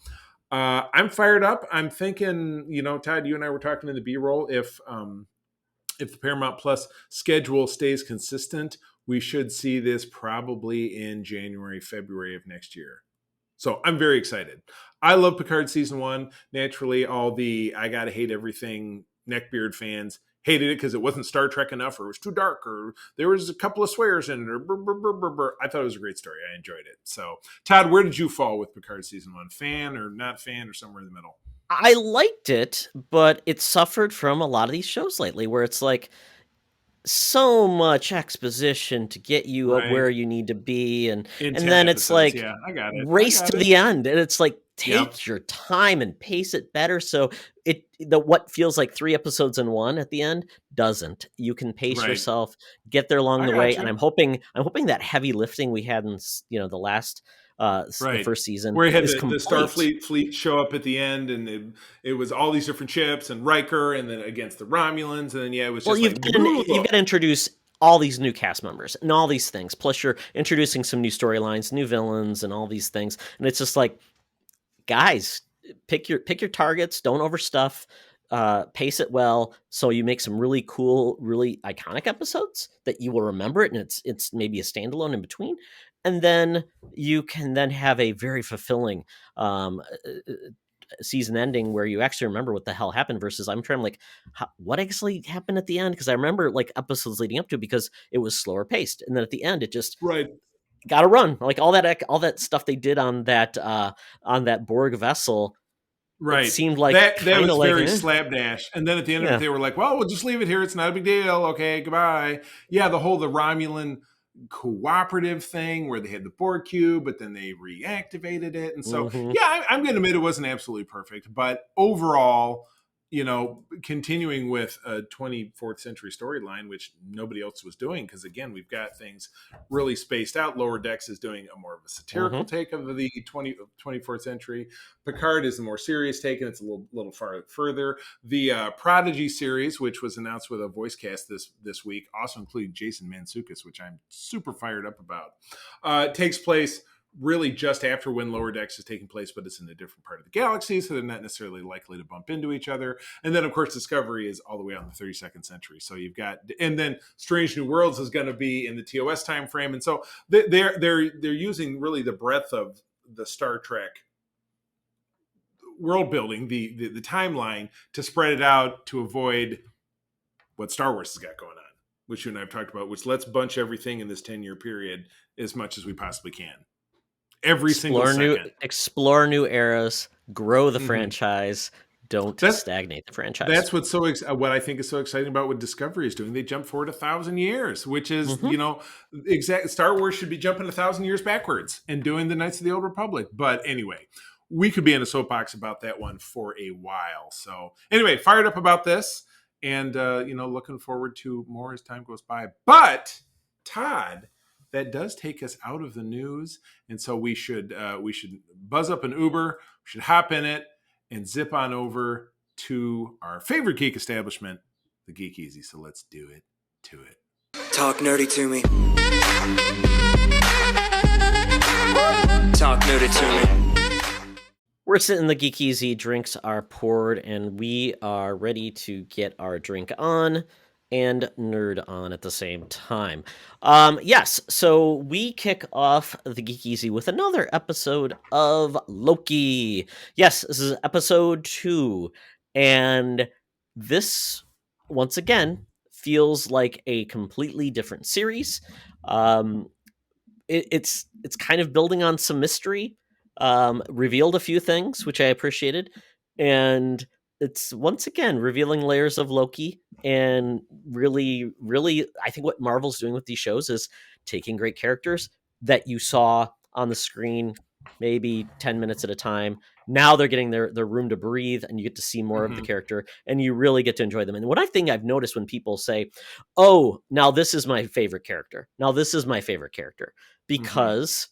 I'm fired up. I'm thinking, Todd, you and I were talking in the B-roll, if the Paramount Plus schedule stays consistent, we should see this probably in January, February of next year. So I'm very excited. I love Picard season 1. Naturally, all the I gotta hate everything neckbeard fans hated it because it wasn't Star Trek enough, or it was too dark, or there was a couple of swears in it, or brr, brr, brr, brr, brr. I thought it was a great story. I enjoyed it. So, Todd, where did you fall with Picard season 1? Fan or not fan, or somewhere in the middle? I liked it, but it suffered from a lot of these shows lately where it's like so much exposition to get you up where you need to be, and then it's like I got it. race to the end, and it's like take your time and pace it better. So what feels like 3 episodes in one at the end doesn't. You can pace yourself, get there along the way, and I'm hoping that heavy lifting we had in the last the first season, where you had the Starfleet fleet show up at the end, and it was all these different ships and Riker, and then against the Romulans, and then it was just you've got to introduce all these new cast members and all these things. Plus, you're introducing some new storylines, new villains, and all these things, and it's just like, guys, pick your targets, don't overstuff, pace it well, so you make some really cool, really iconic episodes that you will remember it, and it's maybe a standalone in between. And then you can then have a very fulfilling season ending where you actually remember what the hell happened, versus I'm trying what actually happened at the end? Because I remember like episodes leading up to it because it was slower paced. And then at the end, it just got to run. Like all that stuff they did on that Borg vessel. Right. It seemed like that was very slapdash. And then at the end of it, they were like, well, we'll just leave it here. It's not a big deal. Okay, goodbye. Yeah, the Romulan cooperative thing where they had the Borg cube, but then they reactivated it. And so, I'm going to admit it wasn't absolutely perfect, but overall, continuing with a 24th century storyline, which nobody else was doing, because again, we've got things really spaced out. Lower Decks is doing a more of a satirical take of the 24th century. Picard is the more serious take, and it's a little far further. The Prodigy series, which was announced with a voice cast this week, also including Jason Mantzoukas, which I'm super fired up about, takes place really just after when Lower Decks is taking place, but it's in a different part of the galaxy, so they're not necessarily likely to bump into each other. And then, of course, Discovery is all the way on the 32nd century. So you've got, and then Strange New Worlds is going to be in the TOS time frame. And so they're using really the breadth of the Star Trek world building, the timeline, to spread it out to avoid what Star Wars has got going on, which you and I have talked about, which let's bunch everything in this 10-year period as much as we possibly can. Single second. Explore new eras, grow the franchise, don't stagnate the franchise. That's what's what I think is so exciting about what Discovery is doing. They jump forward 1,000 years, which is, Star Wars should be jumping 1,000 years backwards and doing the Knights of the Old Republic. But anyway, we could be in a soapbox about that one for a while. So anyway, fired up about this, and looking forward to more as time goes by. But Todd, that does take us out of the news, and so we should buzz up an Uber, we should hop in it, and zip on over to our favorite geek establishment, the Geek Easy. So let's do it to it. Talk nerdy to me. Talk nerdy to me. We're sitting in the Geek Easy, drinks are poured, and we are ready to get our drink on and nerd on at the same time. Yes, so we kick off the Geek Easy with another episode of Loki. Yes, this is episode 2, and this, once again, feels like a completely different series. It's kind of building on some mystery, revealed a few things, which I appreciated, and it's once again revealing layers of Loki, and really, really, I think what Marvel's doing with these shows is taking great characters that you saw on the screen maybe 10 minutes at a time. Now they're getting their room to breathe, and you get to see more of the character, and you really get to enjoy them. And what I think I've noticed when people say, oh, now this is my favorite character, now this is my favorite character, because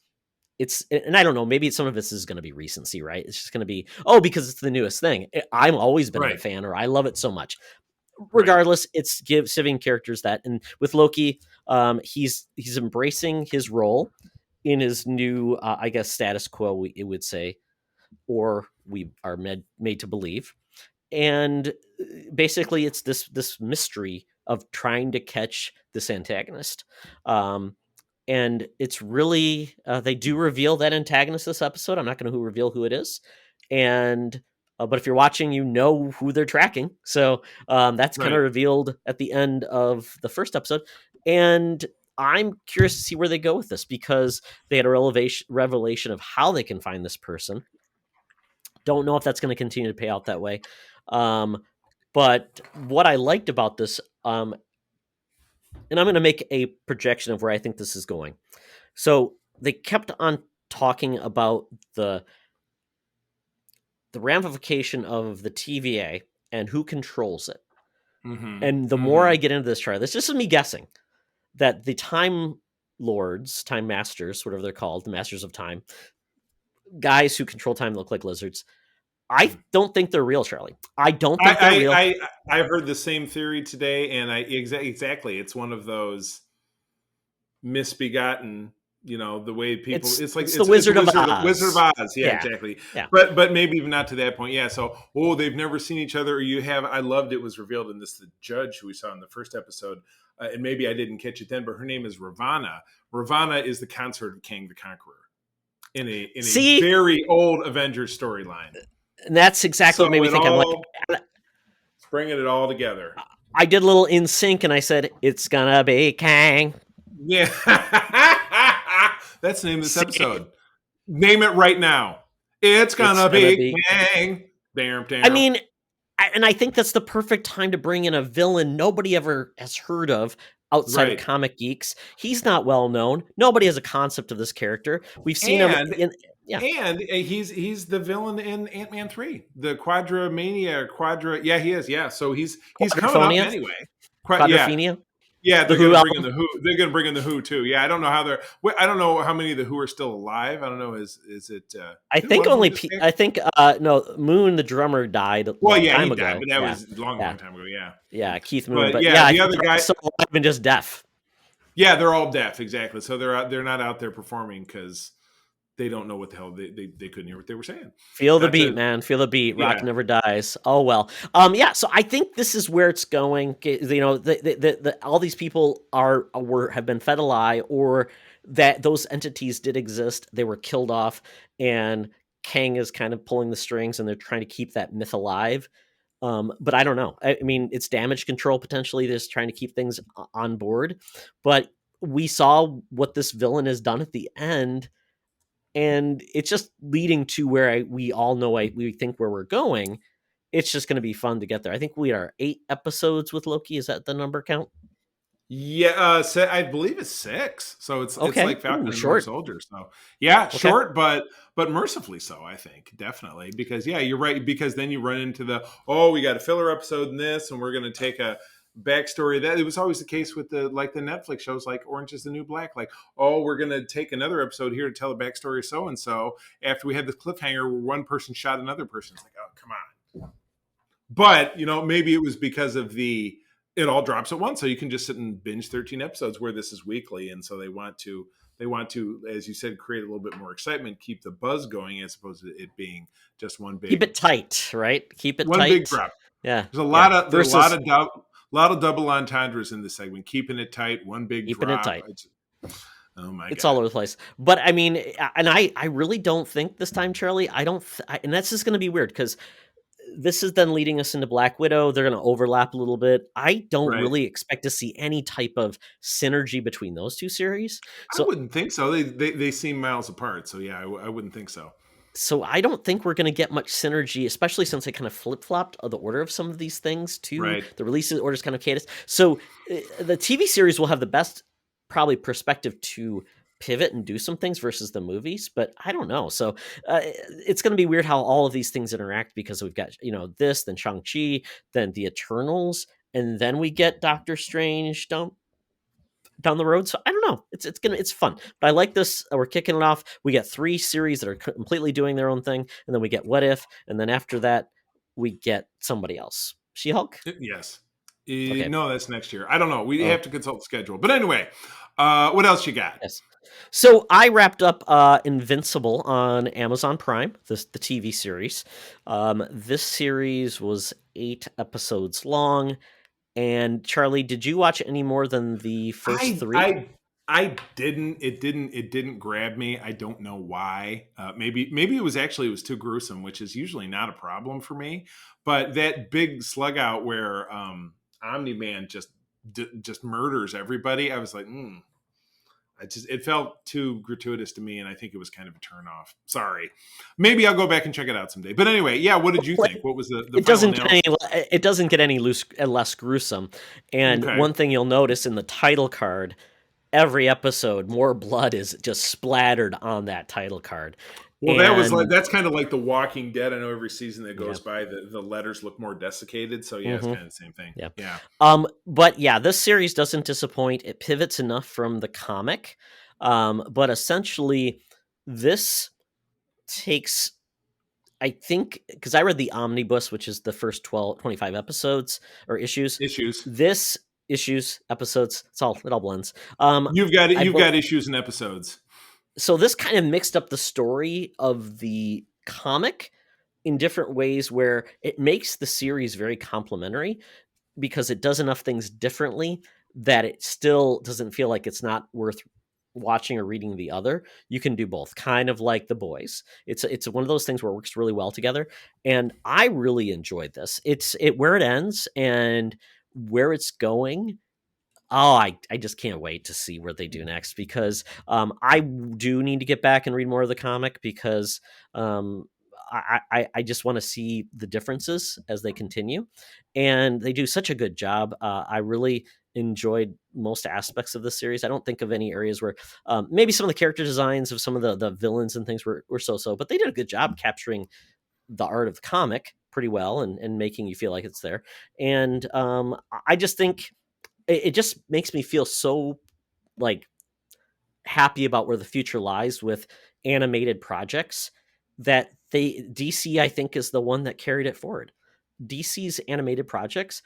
it's, and I don't know, maybe some of this is going to be recency, right? It's just going to be, oh, because it's the newest thing. I've always been a fan, or I love it so much. Regardless, it's giving characters that. And with Loki, he's embracing his role in his new, I guess, status quo, it would say, or we are made to believe. And basically, it's this mystery of trying to catch this antagonist. And it's really, they do reveal that antagonist this episode. I'm not going to reveal who it is. And but if you're watching, you know who they're tracking. So that's kind of revealed at the end of the first episode. And I'm curious to see where they go with this, because they had a revelation of how they can find this person. Don't know if that's going to continue to pay out that way. But what I liked about this, and I'm going to make a projection of where I think this is going. So they kept on talking about the ramification of the TVA and who controls it. And the more I get into this trailer, this is me guessing that the Time Lords, Time Masters, whatever they're called, the Masters of Time, guys who control time look like lizards. I don't think they're real, Charlie. I don't think they're real. I heard the same theory today, and exactly, it's one of those misbegotten. You know, the way people, it's the Wizard of Oz. Wizard of Oz, yeah, exactly. Yeah. But maybe even not to that point. Yeah. So, they've never seen each other, or you have. I loved it was revealed in this, the judge who we saw in the first episode, and maybe I didn't catch it then, but her name is Ravana. Ravana is the consort of Kang the Conqueror in a very old Avengers storyline. And that's exactly what made me think. I'm like, it's bringing it all together. I did a little in sync, and I said, "It's gonna be Kang." Yeah. That's the name of this episode. Name it right now. It's gonna be Kang. Damn. I mean, and I think that's the perfect time to bring in a villain nobody ever has heard of outside of comic geeks. He's not well known. Nobody has a concept of this character. We've seen him in... Yeah. And he's the villain in Ant-Man 3. The Quadramania. Yeah, he is. Yeah, so he's coming up anyway. Quadrophenia? Yeah, they're going to bring in the Who. They're going to bring in the Who too. Yeah, I don't know how they're. I don't know how many of the Who are still alive. I don't know. Is it? I think only. I think no. Moon, the drummer, died. Time ago. Died, but that was a long time ago. Yeah. Yeah, Keith Moon. But the other guy still alive and just deaf. Yeah, they're all deaf. Exactly. So they're not out there performing because they don't know what the hell they couldn't hear what they were saying. Feel the beat, man. Feel the beat. Rock never dies. Oh well. Yeah. So I think this is where it's going. You know, all these people have been fed a lie, or that those entities did exist. They were killed off, and Kang is kind of pulling the strings, and they're trying to keep that myth alive. But I don't know. I mean, it's damage control potentially. They're just trying to keep things on board. But we saw what this villain has done at the end. And it's just leading to where we all know we think where we're going. It's just going to be fun to get there. I think we are 8 episodes with Loki. Is that the number count? Yeah, I believe it's 6. So it's like Falcon and Winter Soldier. So short, but mercifully so. I think definitely because you're right. Because then you run into we got a filler episode in this, and we're going to take a backstory. That it was always the case with the Netflix shows like Orange is the New Black. Like, we're going to take another episode here to tell the backstory of so and so. After we had the cliffhanger where one person shot another person, it's like, oh, come on. But maybe it was because of it all drops at once, so you can just sit and binge 13 episodes where this is weekly, and so they want to, as you said, create a little bit more excitement, keep the buzz going, as opposed to it being just one big. Keep it tight, right? Keep it one tight. One big drop. Yeah, there's a lot of double entendres in this segment. Keeping it tight, one big keeping drop. It tight. Oh my god, it's all over the place. But I mean, and I really don't think this time, Charlie. And that's just going to be weird because this is then leading us into Black Widow. They're going to overlap a little bit. I don't really expect to see any type of synergy between those two series. So I wouldn't think so. They seem miles apart. So yeah, I wouldn't think so. So I don't think we're going to get much synergy, especially since they kind of flip-flopped the order of some of these things too. Right. The release order is kind of chaos. So the TV series will have the best probably perspective to pivot and do some things versus the movies, but I don't know. So it's going to be weird how all of these things interact, because we've got, this, then Shang-Chi, then the Eternals, and then we get Doctor Strange down the road. So I don't know. It's fun. But I like this. We're kicking it off. We get 3 series that are completely doing their own thing, and then we get What If, and then after that we get somebody else. She-Hulk? Yes. Okay. No, that's next year. I don't know. We Oh. have to consult the schedule. But anyway, what else you got? Yes. So I wrapped up Invincible on Amazon Prime, the TV series. This series was 8 episodes long. And Charlie, did you watch any more than the first 3? I didn't. It didn't grab me. I don't know why. Maybe it was too gruesome, which is usually not a problem for me. But that big slug out where Omni-Man just murders everybody, I was like, it felt too gratuitous to me, and I think it was kind of a turn off. Sorry. Maybe I'll go back and check it out someday. But anyway, yeah, what did you think? What was the it doesn't get any less gruesome. And Okay. one thing you'll notice in the title card, every episode, more blood is just splattered on that title card. Well, that's kind of like The Walking Dead. I know every season that goes by, the letters look more desiccated. So yeah, It's kind of the same thing. Yeah. But yeah, this series doesn't disappoint. It pivots enough from the comic. But essentially this takes, I think, because I read the omnibus, which is the first 25 episodes or issues. This episodes, it all blends. You've got issues and episodes. So this kind of mixed up the story of the comic in different ways, where it makes the series very complementary, because it does enough things differently that it still doesn't feel like it's not worth watching or reading the other. You can do both, kind of like The Boys. It's one of those things where it works really well together, and I really enjoyed this. Where it ends and where it's going. Oh, I just can't wait to see what they do next, because I do need to get back and read more of the comic, because I just want to see the differences as they continue, and they do such a good job. I really enjoyed most aspects of the series. I don't think of any areas where maybe some of the character designs of some of the villains and things were so, but they did a good job capturing the art of the comic pretty well, and making you feel like it's there. And I just think it just makes me feel so like happy about where the future lies with animated projects, that DC, I think, is the one that carried it forward. DC's animated projects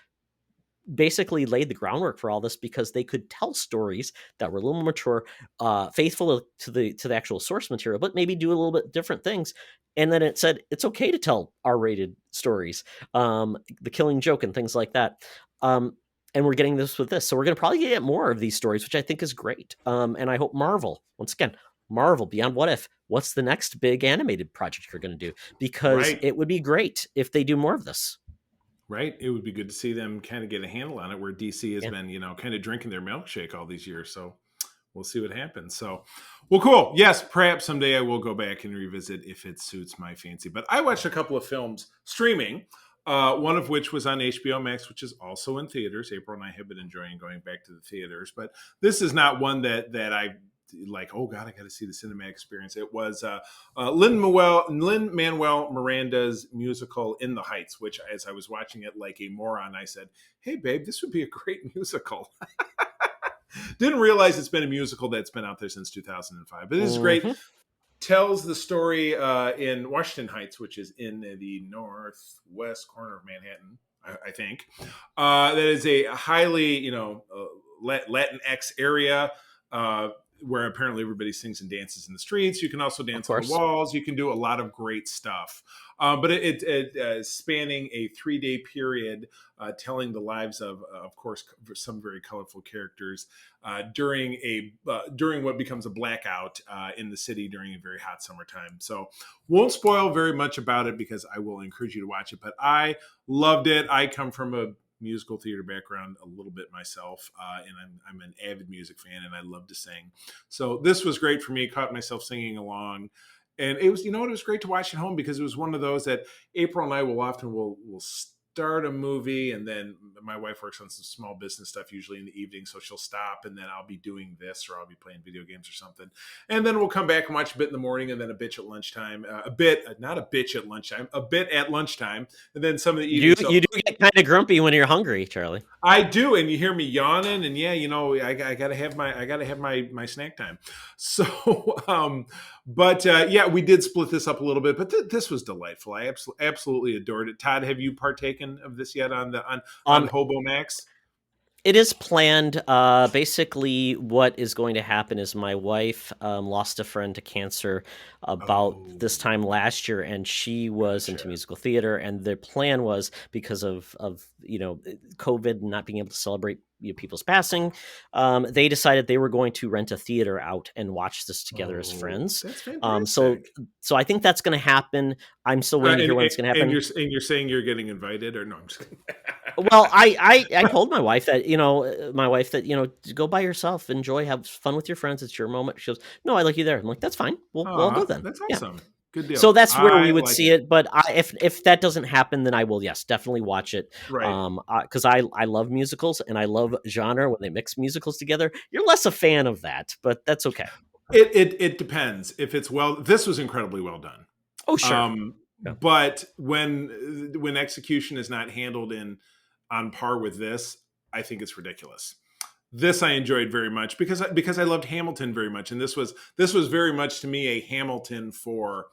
basically laid the groundwork for all this, because they could tell stories that were a little more mature, faithful to the actual source material, but maybe do a little bit different things. And then it said it's okay to tell R-rated stories, the Killing Joke and things like that. And we're getting this with this. So we're going to probably get more of these stories, which I think is great. And I hope Marvel, beyond What If, what's the next big animated project you're going to do? Because it would be great if they do more of this. Right. It would be good to see them kind of get a handle on it, where DC has been, kind of drinking their milkshake all these years. So we'll see what happens. So, well, cool. Yes, perhaps someday I will go back and revisit if it suits my fancy. But I watched a couple of films streaming, one of which was on HBO Max, which is also in theaters. April and I have been enjoying going back to the theaters. But this is not one that I like, oh God, I got to see the cinematic experience. It was Lin-Manuel Miranda's musical In the Heights, which, as I was watching it like a moron, I said, hey, babe, this would be a great musical. Didn't realize it's been a musical that's been out there since 2005. But this is great. Tells the story in Washington Heights, which is in the northwest corner of Manhattan, I think. That is a highly, Latinx area, where apparently everybody sings and dances in the streets. You can also dance on the walls. You can do a lot of great stuff. But it spanning a 3-day period, telling the lives of course, some very colorful characters during what becomes a blackout in the city during a very hot summertime. So won't spoil very much about it, because I will encourage you to watch it. But I loved it. I come from a musical theater background a little bit myself, and I'm an avid music fan, and I love to sing. So this was great for me. Caught myself singing along, And it was, it was great to watch at home because it was one of those that April and I will start a movie, and then my wife works on some small business stuff usually in the evening, so she'll stop, and then I'll be doing this, or I'll be playing video games or something, and then we'll come back and watch a bit in the morning, and then a bitch at lunchtime, a bit at lunchtime, and then some of the evening. You do get kind of grumpy when you're hungry, Charlie. I do, and you hear me yawning, and I gotta have my snack time. So, we did split this up a little bit, but this was delightful. I absolutely adored it. Todd, have you partaken of this yet on Hobo Max? It is planned. Basically, what is going to happen is my wife lost a friend to cancer about this time last year, and she was into musical theater. And their plan was, because of COVID and not being able to celebrate people's passing, they decided they were going to rent a theater out and watch this together as friends. That's fantastic. So I think that's going to happen. I'm still waiting to hear when it's going to happen. And you're saying you're getting invited, or no? I'm just kidding. Well, I told my wife that, go by yourself, enjoy, have fun with your friends. It's your moment. She goes, "No, I like you there." I'm like, "That's fine. We'll go then." That's awesome. Yeah. Good deal. So that's where we would see it. But if that doesn't happen, then I will, yes, definitely watch it. Right. Because I love musicals, and I love genre when they mix musicals together. You're less a fan of that, but that's okay. It depends. If it's this was incredibly well done. Oh, sure. Yeah. But when execution is not handled on par with this, I think it's ridiculous. This I enjoyed very much because I loved Hamilton very much, and this was very much to me a Hamilton for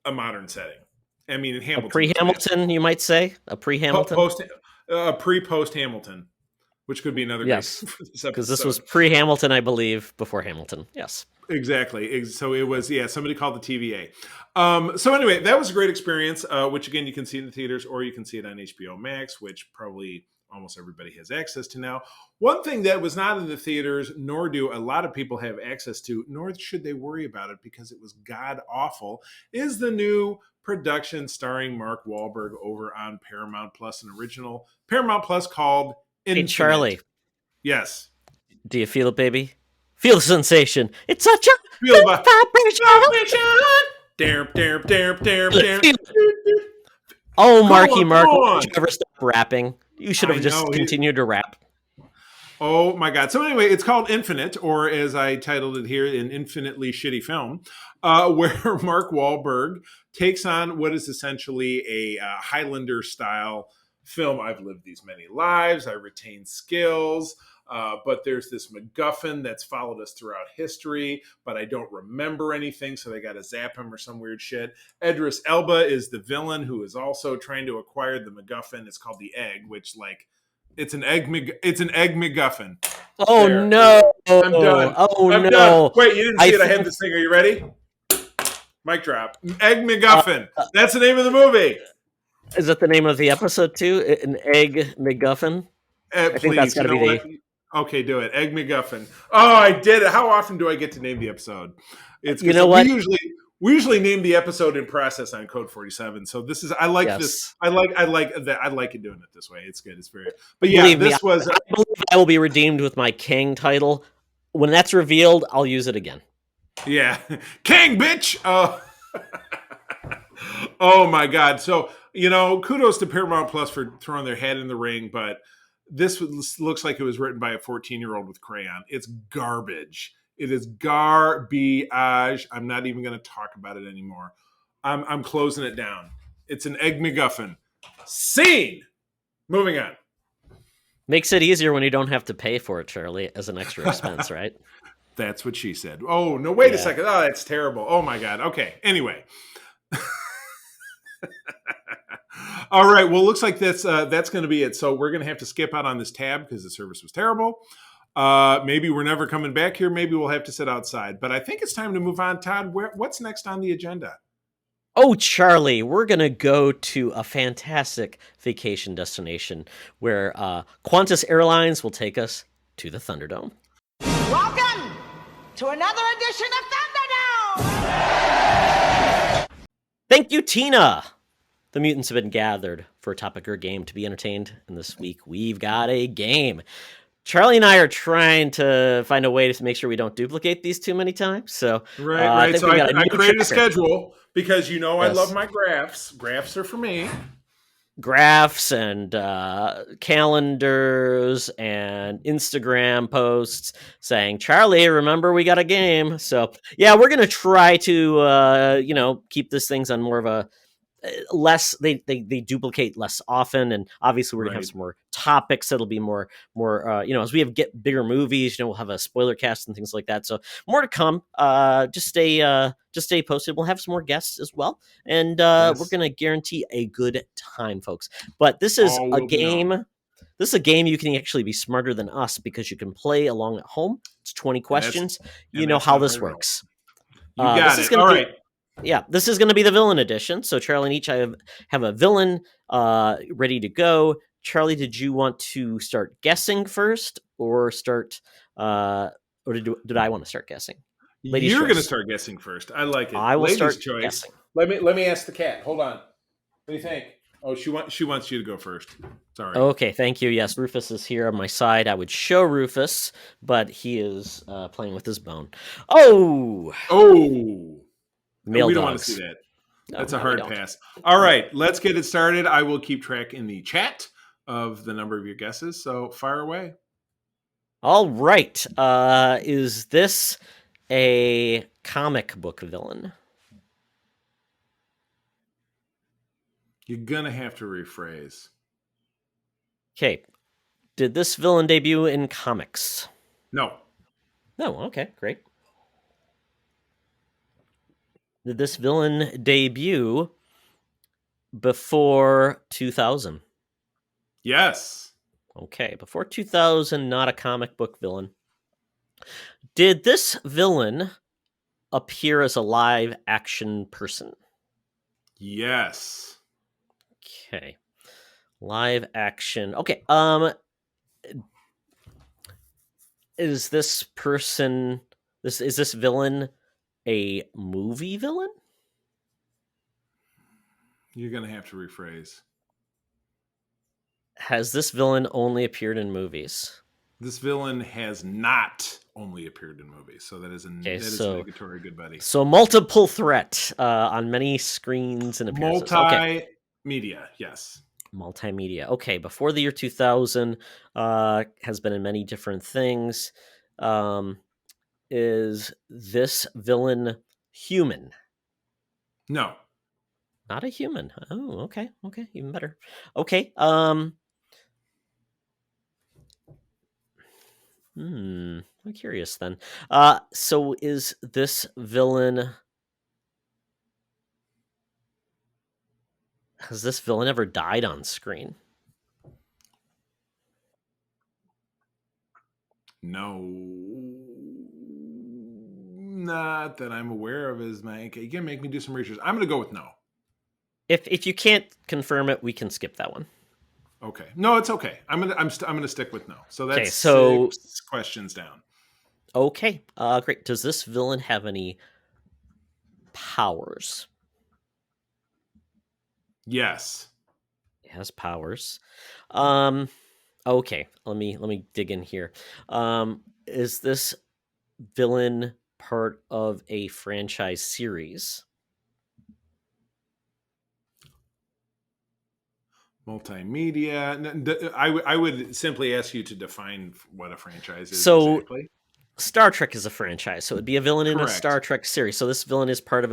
a modern setting. I mean, in Hamilton, a pre-Hamilton, you might say, a pre-Hamilton, post Hamilton, which could be another. Yes, because this was pre-Hamilton, I believe, before Hamilton. Yes, exactly. So it was, somebody called the TVA. So anyway, that was a great experience, which again you can see in the theaters, or you can see it on HBO Max, which probably almost everybody has access to now. One thing that was not in the theaters, nor do a lot of people have access to, nor should they worry about it because it was god awful, is the new production starring Mark Wahlberg over on Paramount Plus, an original Paramount Plus called Infinite. Hey, Charlie. Yes. Do you feel it, baby? Feel the sensation. It's such a feel good vibration. Oh, Marky Mark, did you ever stop rapping? You should have just continued to rap. Oh my God. So anyway, it's called Infinite, or as I titled it here, an infinitely shitty film, where Mark Wahlberg takes on what is essentially a Highlander style film. I've lived these many lives. I retain skills. But there's this McGuffin that's followed us throughout history, but I don't remember anything, so they got to zap him or some weird shit. Idris Elba is the villain who is also trying to acquire the McGuffin. It's called the Egg, which it's an egg McGuffin. Oh there. No! I'm done. I'm done. Wait, you didn't see it? I had this thing. Are you ready? Mic drop. Egg McGuffin. That's the name of the movie. Is that the name of the episode too? An Egg McGuffin. I think that's got to be the. Okay, do it. Egg McGuffin. Oh, I did it. How often do I get to name the episode? It's what? We usually name the episode in process on Code 47. So this is this. I like that. I like it doing it this way. It's good. It's very. But yeah, I believe I will be redeemed with my King title. When that's revealed, I'll use it again. Yeah, King, bitch. Oh my God. So kudos to Paramount Plus for throwing their hat in the ring, but. This looks like it was written by a 14-year-old with crayon. It's garbage. It is garbage. I'm not even going to talk about it anymore. I'm closing it down. It's an Egg McGuffin. Scene. Moving on. Makes it easier when you don't have to pay for it, Charlie, as an extra expense, right? That's what she said. Oh, no, wait a second. Oh, that's terrible. Oh, my God. Okay. Anyway. All right. Well, looks like that's going to be it. So we're going to have to skip out on this tab because the service was terrible. Maybe we're never coming back here. Maybe we'll have to sit outside. But I think it's time to move on. Todd, what's next on the agenda? Oh, Charlie, we're going to go to a fantastic vacation destination where Qantas Airlines will take us to the Thunderdome. Welcome to another edition of Thunderdome! Thank you, Tina. The mutants have been gathered for a topic or game to be entertained, and this week we've got a game. Charlie and I are trying to find a way to make sure we don't duplicate these too many times. So I Right. think So we got a I new created a tracker. schedule because I love Yes. my graphs. Graphs are for me. Graphs and calendars and Instagram posts saying, Charlie, remember we got a game. So yeah, we're gonna try to keep these things on more of a less they duplicate less often, and obviously we're gonna have Right. some more topics that'll be more as we get bigger movies, we'll have a spoiler cast and things like that, so more to come. Just stay posted. We'll have some more guests as well, and we're Yes. gonna guarantee a good time, folks. But this is All a will be known. game. This is a game you can actually be smarter than us because you can play along at home. It's 20 questions. You know that's how not this hard at all. works. You got This is it. gonna All be right. yeah, this is going to be the villain edition. So Charlie and each I have a villain ready to go. Charlie, did you want to start guessing first, or did I want to start guessing? Ladies' You're going to choice. start guessing first. I like it. I will Ladies' start choice. guessing. Let me ask the cat. Hold on. What do you think? Oh, she wants you to go first. Sorry. Okay, thank you. Yes, Rufus is here on my side. I would show Rufus, but he is playing with his bone. Oh, We male don't want dogs. to see that. No, That's a we hard don't. pass. All right, let's get it started. I will keep track in the chat of the number of your guesses. So fire away. All right. Is this a comic book villain? You're going to have to rephrase. Okay. Did this villain debut in comics? No. No. Okay, great. Did this villain debut before 2000? Yes. Okay, before 2000, not a comic book villain. Did this villain appear as a live action person? Yes. Okay. Live action. Okay. Is this person is this villain a movie villain? You're going to have to rephrase. Has this villain only appeared in movies? This villain has not only appeared in movies. So that is negatory, good buddy. So multiple threat on many screens and appearances. Okay. Multimedia, yes. Multimedia. Okay, before the year 2000, has been in many different things. Is this villain human? No. Not a human. Oh, okay. Okay, even better. Okay. I'm curious then. So is this villain? Has this villain ever died on screen? No. Not that I'm aware of. Is Mike? You can make me do some research. I'm going to go with no. If you can't confirm it, we can skip that one. Okay. No, it's okay. I'm gonna stick with no. So that's Okay, so 6 questions down. Okay, great. Does this villain have any powers? Yes. It has powers. Okay, let me dig in here. Is this villain part of a franchise series? Multimedia. I would simply ask you to define what a franchise is So, exactly. Star Trek is a franchise, so it'd be a villain in a Correct. Star Trek series. So this villain is part of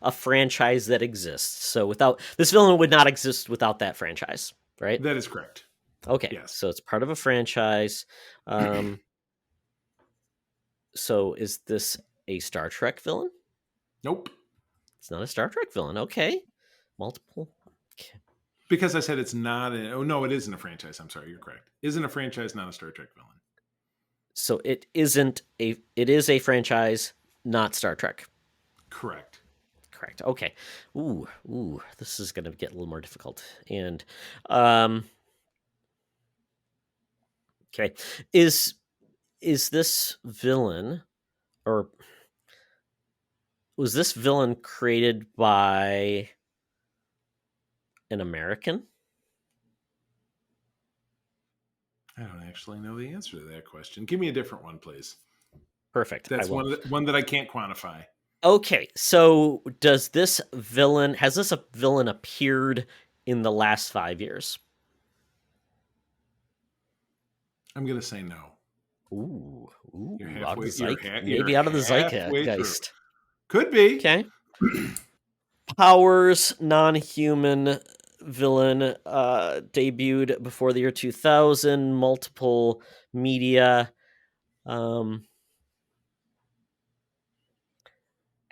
a franchise that exists. So without this villain would not exist without that franchise, right? That is correct. Okay, Yes. so it's part of a franchise. So is this a Star Trek villain? Nope. It's not a Star Trek villain. Okay, multiple. Okay. Because I said it's not. No, it isn't a franchise. I'm sorry, you're correct. Isn't a franchise, not a Star Trek villain. So it isn't a. It is a franchise, not Star Trek. Correct. Correct. Okay. Ooh. This is gonna get a little more difficult. And okay, is this villain, or was this villain created by an American? I don't actually know the answer to that question. Give me a different one, please. Perfect. That's one that I can't quantify. Okay, so has this villain appeared in the last 5 years? I'm going to say no. Ooh, You're out of halfway, the maybe out of the zeitgeist. Could be. Okay. Powers, non-human villain, debuted before the year 2000, multiple media.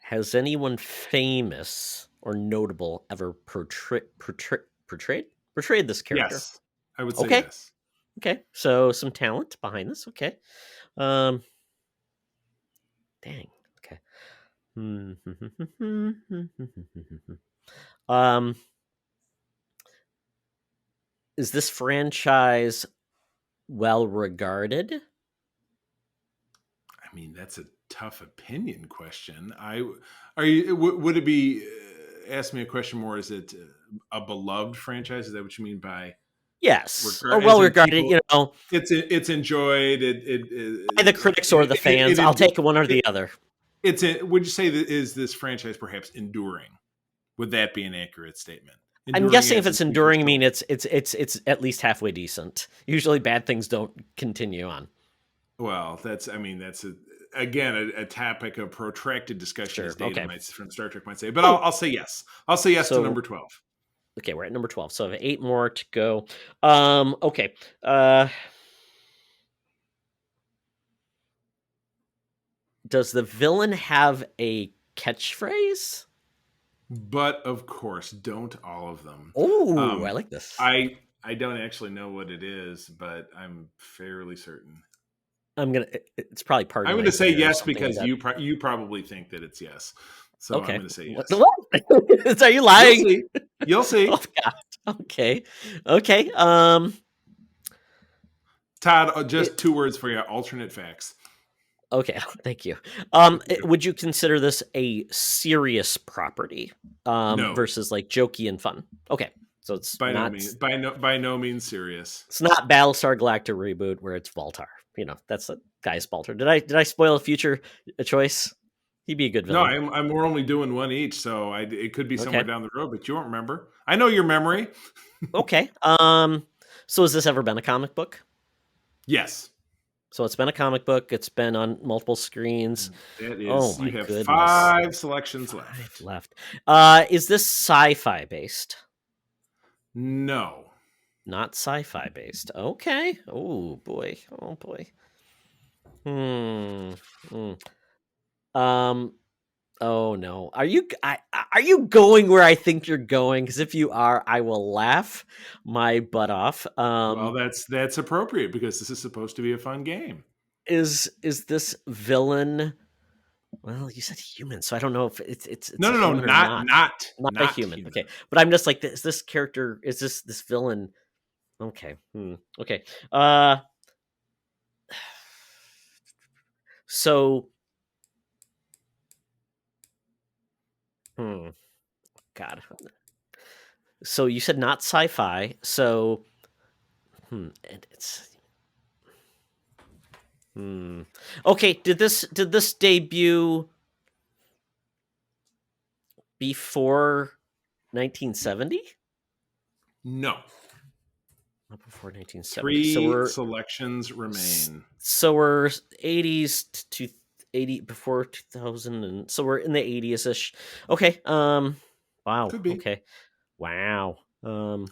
Has anyone famous or notable ever portrayed this character? Yes, I would say yes. Okay, so some talent behind this. Okay, dang. Okay. Is this franchise well regarded? I mean, that's a tough opinion question. Would it be? Ask me a question more. Is it a beloved franchise? Is that what you mean by? Yes, or well regarded. People, it's enjoyed. By the critics or the fans. I'll take one or the other. Would you say that is this franchise perhaps enduring? Would that be an accurate statement? I'm guessing if it's enduring, I mean it's at least halfway decent. Usually, bad things don't continue on. Well, that's a topic of protracted discussion, as Data from Star Trek might say. But I'll say yes. I'll say yes to number 12. Okay, we're at number 12, so I have 8 more to go. Okay. Does the villain have a catchphrase? But of course, don't all of them. Oh, I like this. I don't actually know what it is, but I'm fairly certain. It's probably part. I'm going to say yes because you probably think that it's yes. So okay. I'm going to say yes. What? Are you lying? You'll see. Oh, God. Okay. Todd, just 2 words for you. Alternate facts. Okay, thank you. Would you consider this a serious property no. versus like jokey and fun? Okay, so it's by no means serious. It's not Battlestar Galactica reboot where it's Voltar. That's a guy's Baltar. Did I spoil a future choice? He'd be a good villain. No, we're only doing one each, so it could be somewhere down the road, but you won't remember. I know your memory. Okay. So has this ever been a comic book? Yes. So it's been a comic book. It's been on multiple screens. That is, you have 5 selections left. Is this sci-fi based? No. Not sci-fi based. Okay. Oh boy. Oh no. Are you going where I think you're going? Because if you are, I will laugh my butt off. Well, that's appropriate because this is supposed to be a fun game. Is this villain? Well, you said human, so I don't know if it's no, not human. Okay, but I'm just like, is this character? Is this villain? Okay. Okay. So. God. So you said not sci-fi. So. And it's. Okay. Did this debut before 1970? No. Not before 1970. 3 selections remain. So we're 80s to 80 before 2000, and so we're in the 80s-ish. Okay. Wow. Could be. Okay. Wow. Wow.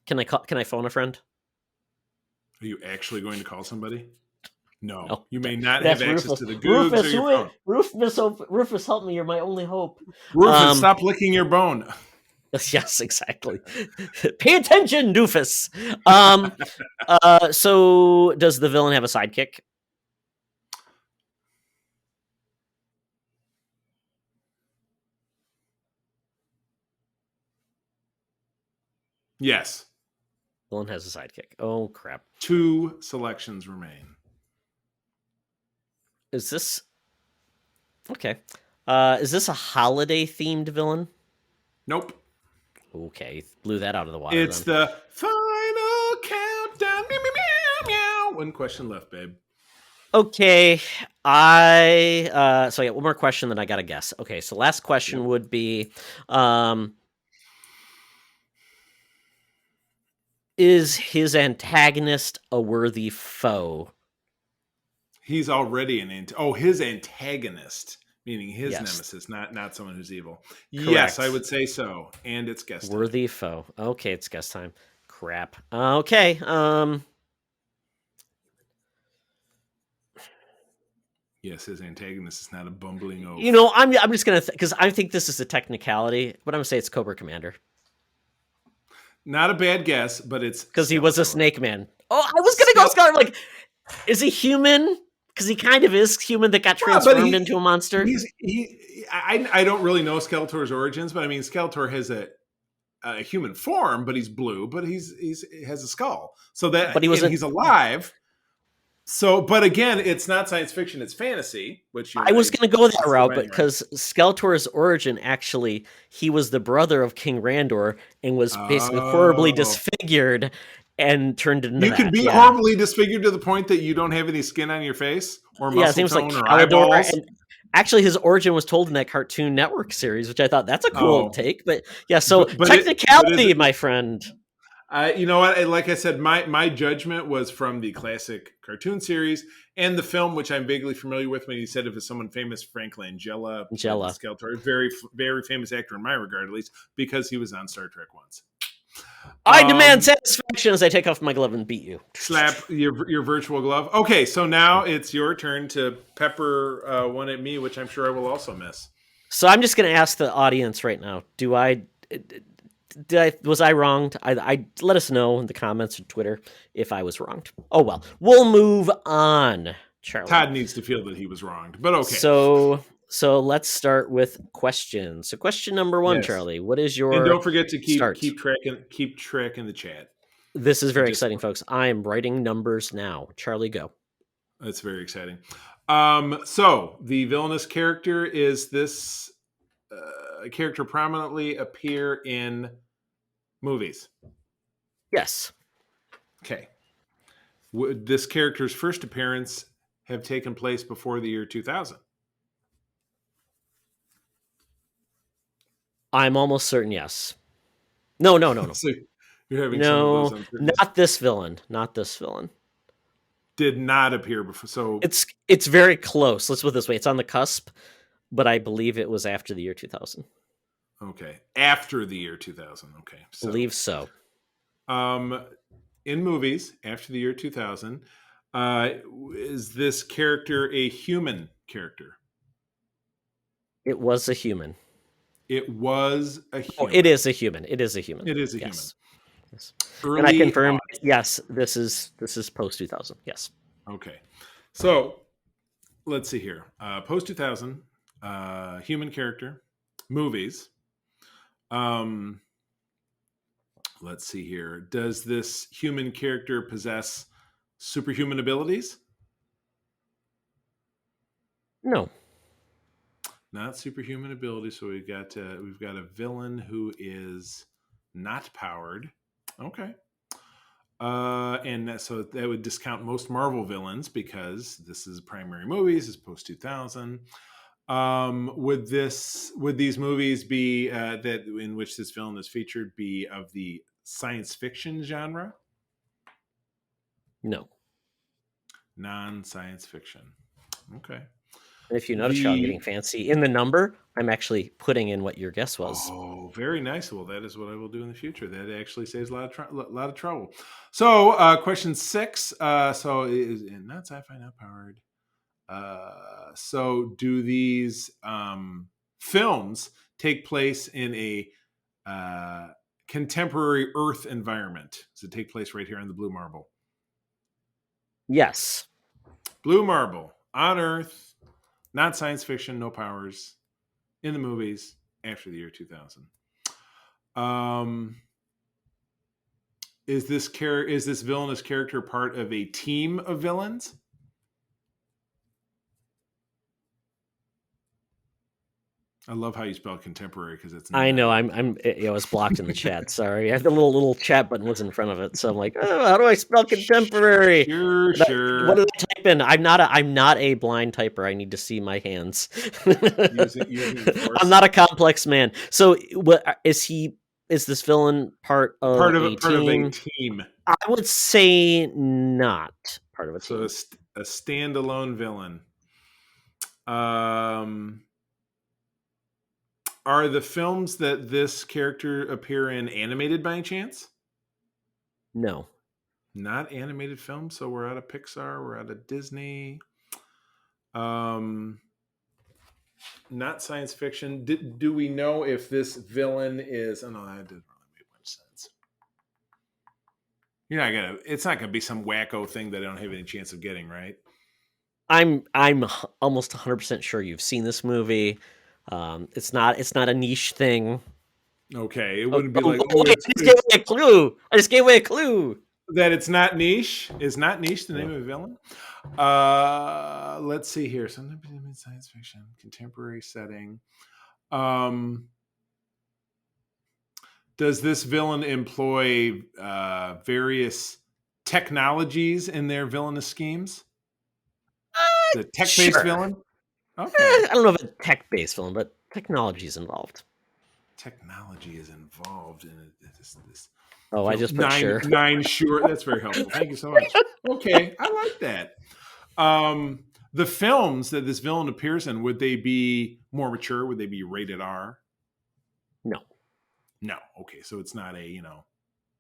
Can I phone a friend? Are you actually going to call somebody? No. You may not have access to the Googs Rufus, or your phone. Rufus, help me! You're my only hope. Rufus, stop licking your bone. Yes, exactly. Pay attention, doofus. So does the villain have a sidekick? Yes. Villain has a sidekick. Oh crap. 2 selections remain. Is this okay? Is this a holiday themed villain? Nope. Okay, blew that out of the water. It's the final one question left, babe. Okay, so I got one more question, then I got to guess. Okay, so last question would be, is his antagonist a worthy foe? He's already his antagonist, meaning his Yes. nemesis, not someone who's evil. Correct. Yes, I would say so. And it's guess time. Worthy foe. Okay, it's guess time. Crap. Okay. Yes, his antagonist is not a bumbling oaf. You know, I'm just gonna because I think this is a technicality, but I'm gonna say it's Cobra Commander Not a bad guess, but it's because he was a Skeletor. Snake Man. Oh, I was gonna go Skeletor. Like, is he human? Because he kind of is human that got transformed into a monster. I don't really know Skeletor's origins, but I mean Skeletor has a human form, but he's blue, but he has a skull, so that But he's alive. So, but again, it's not science fiction; it's fantasy. Which I was going to go that route, but because Skeletor's origin, actually, he was the brother of King Randor and was basically horribly disfigured and turned into You can be horribly disfigured to the point that you don't have any skin on your face or muscle his name's tone like or Calidor. eyeballs. And actually, his origin was told in that Cartoon Network series, which I thought that's a cool take. But yeah, so technicality, my friend. You know what? Like I said, my judgment was from the classic cartoon series and the film, which I'm vaguely familiar with. When he said if it's someone famous, Frank Langella, Skeletor, very very famous actor in my regard, at least because he was on Star Trek once. I demand satisfaction as I take off my glove and beat you. Slap your virtual glove. Okay, so now it's your turn to pepper one at me, which I'm sure I will also miss. So I'm just going to ask the audience right now: was I wronged? I let us know in the comments or Twitter if I was wronged. Oh well, we'll move on. Charlie. Todd needs to feel that he was wronged, but okay. So let's start with questions. So question number 1, Charlie, what is your? And don't forget to keep track in the chat. This is very exciting, folks. I am writing numbers now. Charlie, go. That's very exciting. So the villainous character is this. Character prominently appear in movies? Yes. Okay. Would this character's first appearance have taken place before the year 2000? I'm almost certain yes. No. So you're having no, some of those not this villain. Not this villain. Did not appear before. So it's very close. Let's put it this way. It's on the cusp, but I believe it was after the year 2000. Okay. After the year 2000. Okay. So, believe so. In movies, after the year 2000, is this character a human character? It was a human. It was a human. Oh, it is a human. It is a human. It is a human. Yes. And I confirm. Yes, this is post 2000. Yes. Okay. So let's see here. Post 2000, human character, movies. Let's see here. Does this human character possess superhuman abilities? No. Not superhuman abilities. So we've got a villain who is not powered. Okay. So that would discount most Marvel villains because this is primary movies, is post 2000. Would these movies be that in which this villain is featured be of the science fiction genre? No. Non-science fiction. Okay. And if you notice, how I'm getting fancy in the number, I'm actually putting in what your guess was. Oh, very nice. Well, that is what I will do in the future. That actually saves a lot of trouble. So, question 6. So, is not sci-fi, not powered. So, do these films take place in a contemporary Earth environment? Does it take place right here on the blue marble? Yes. Blue marble on Earth. Not science fiction, no powers, in the movies after the year 2000. Is this villainous character part of a team of villains? I love how you spell contemporary because it's. I know I was blocked in the chat. Sorry, I had the little chat button was in front of it, so I'm like, oh, how do I spell contemporary? Sure. What did I type in? I'm not a blind typer. I need to see my hands. Using force. I'm not a complex man. So, what is he? Is this villain part of Part of a team? a team. I would say not part of a team. So a standalone villain. Are the films that this character appear in animated by any chance? No. Not animated films, so we're out of Pixar, we're out of Disney. Not science fiction. Do we know if this villain is? Oh no, that didn't really make much sense. It's not gonna be some wacko thing that I don't have any chance of getting, right? I'm almost 100% sure you've seen this movie. It's not a niche thing. Okay, it wouldn't be wait, I just gave away a clue. I just gave away a clue. That it's not niche. Is not niche the name of a villain? Let's see here. Sometimes in science fiction, contemporary setting. Does this villain employ various technologies in their villainous schemes? The tech-based villain? Okay. I don't know if it's a tech-based villain, but technology is involved. Technology is involved in this. Oh, I just put sure. Nine sure. That's very helpful. Thank you so much. Okay, I like that. The films that this villain appears in, would they be more mature? Would they be rated R? No. Okay, so it's not a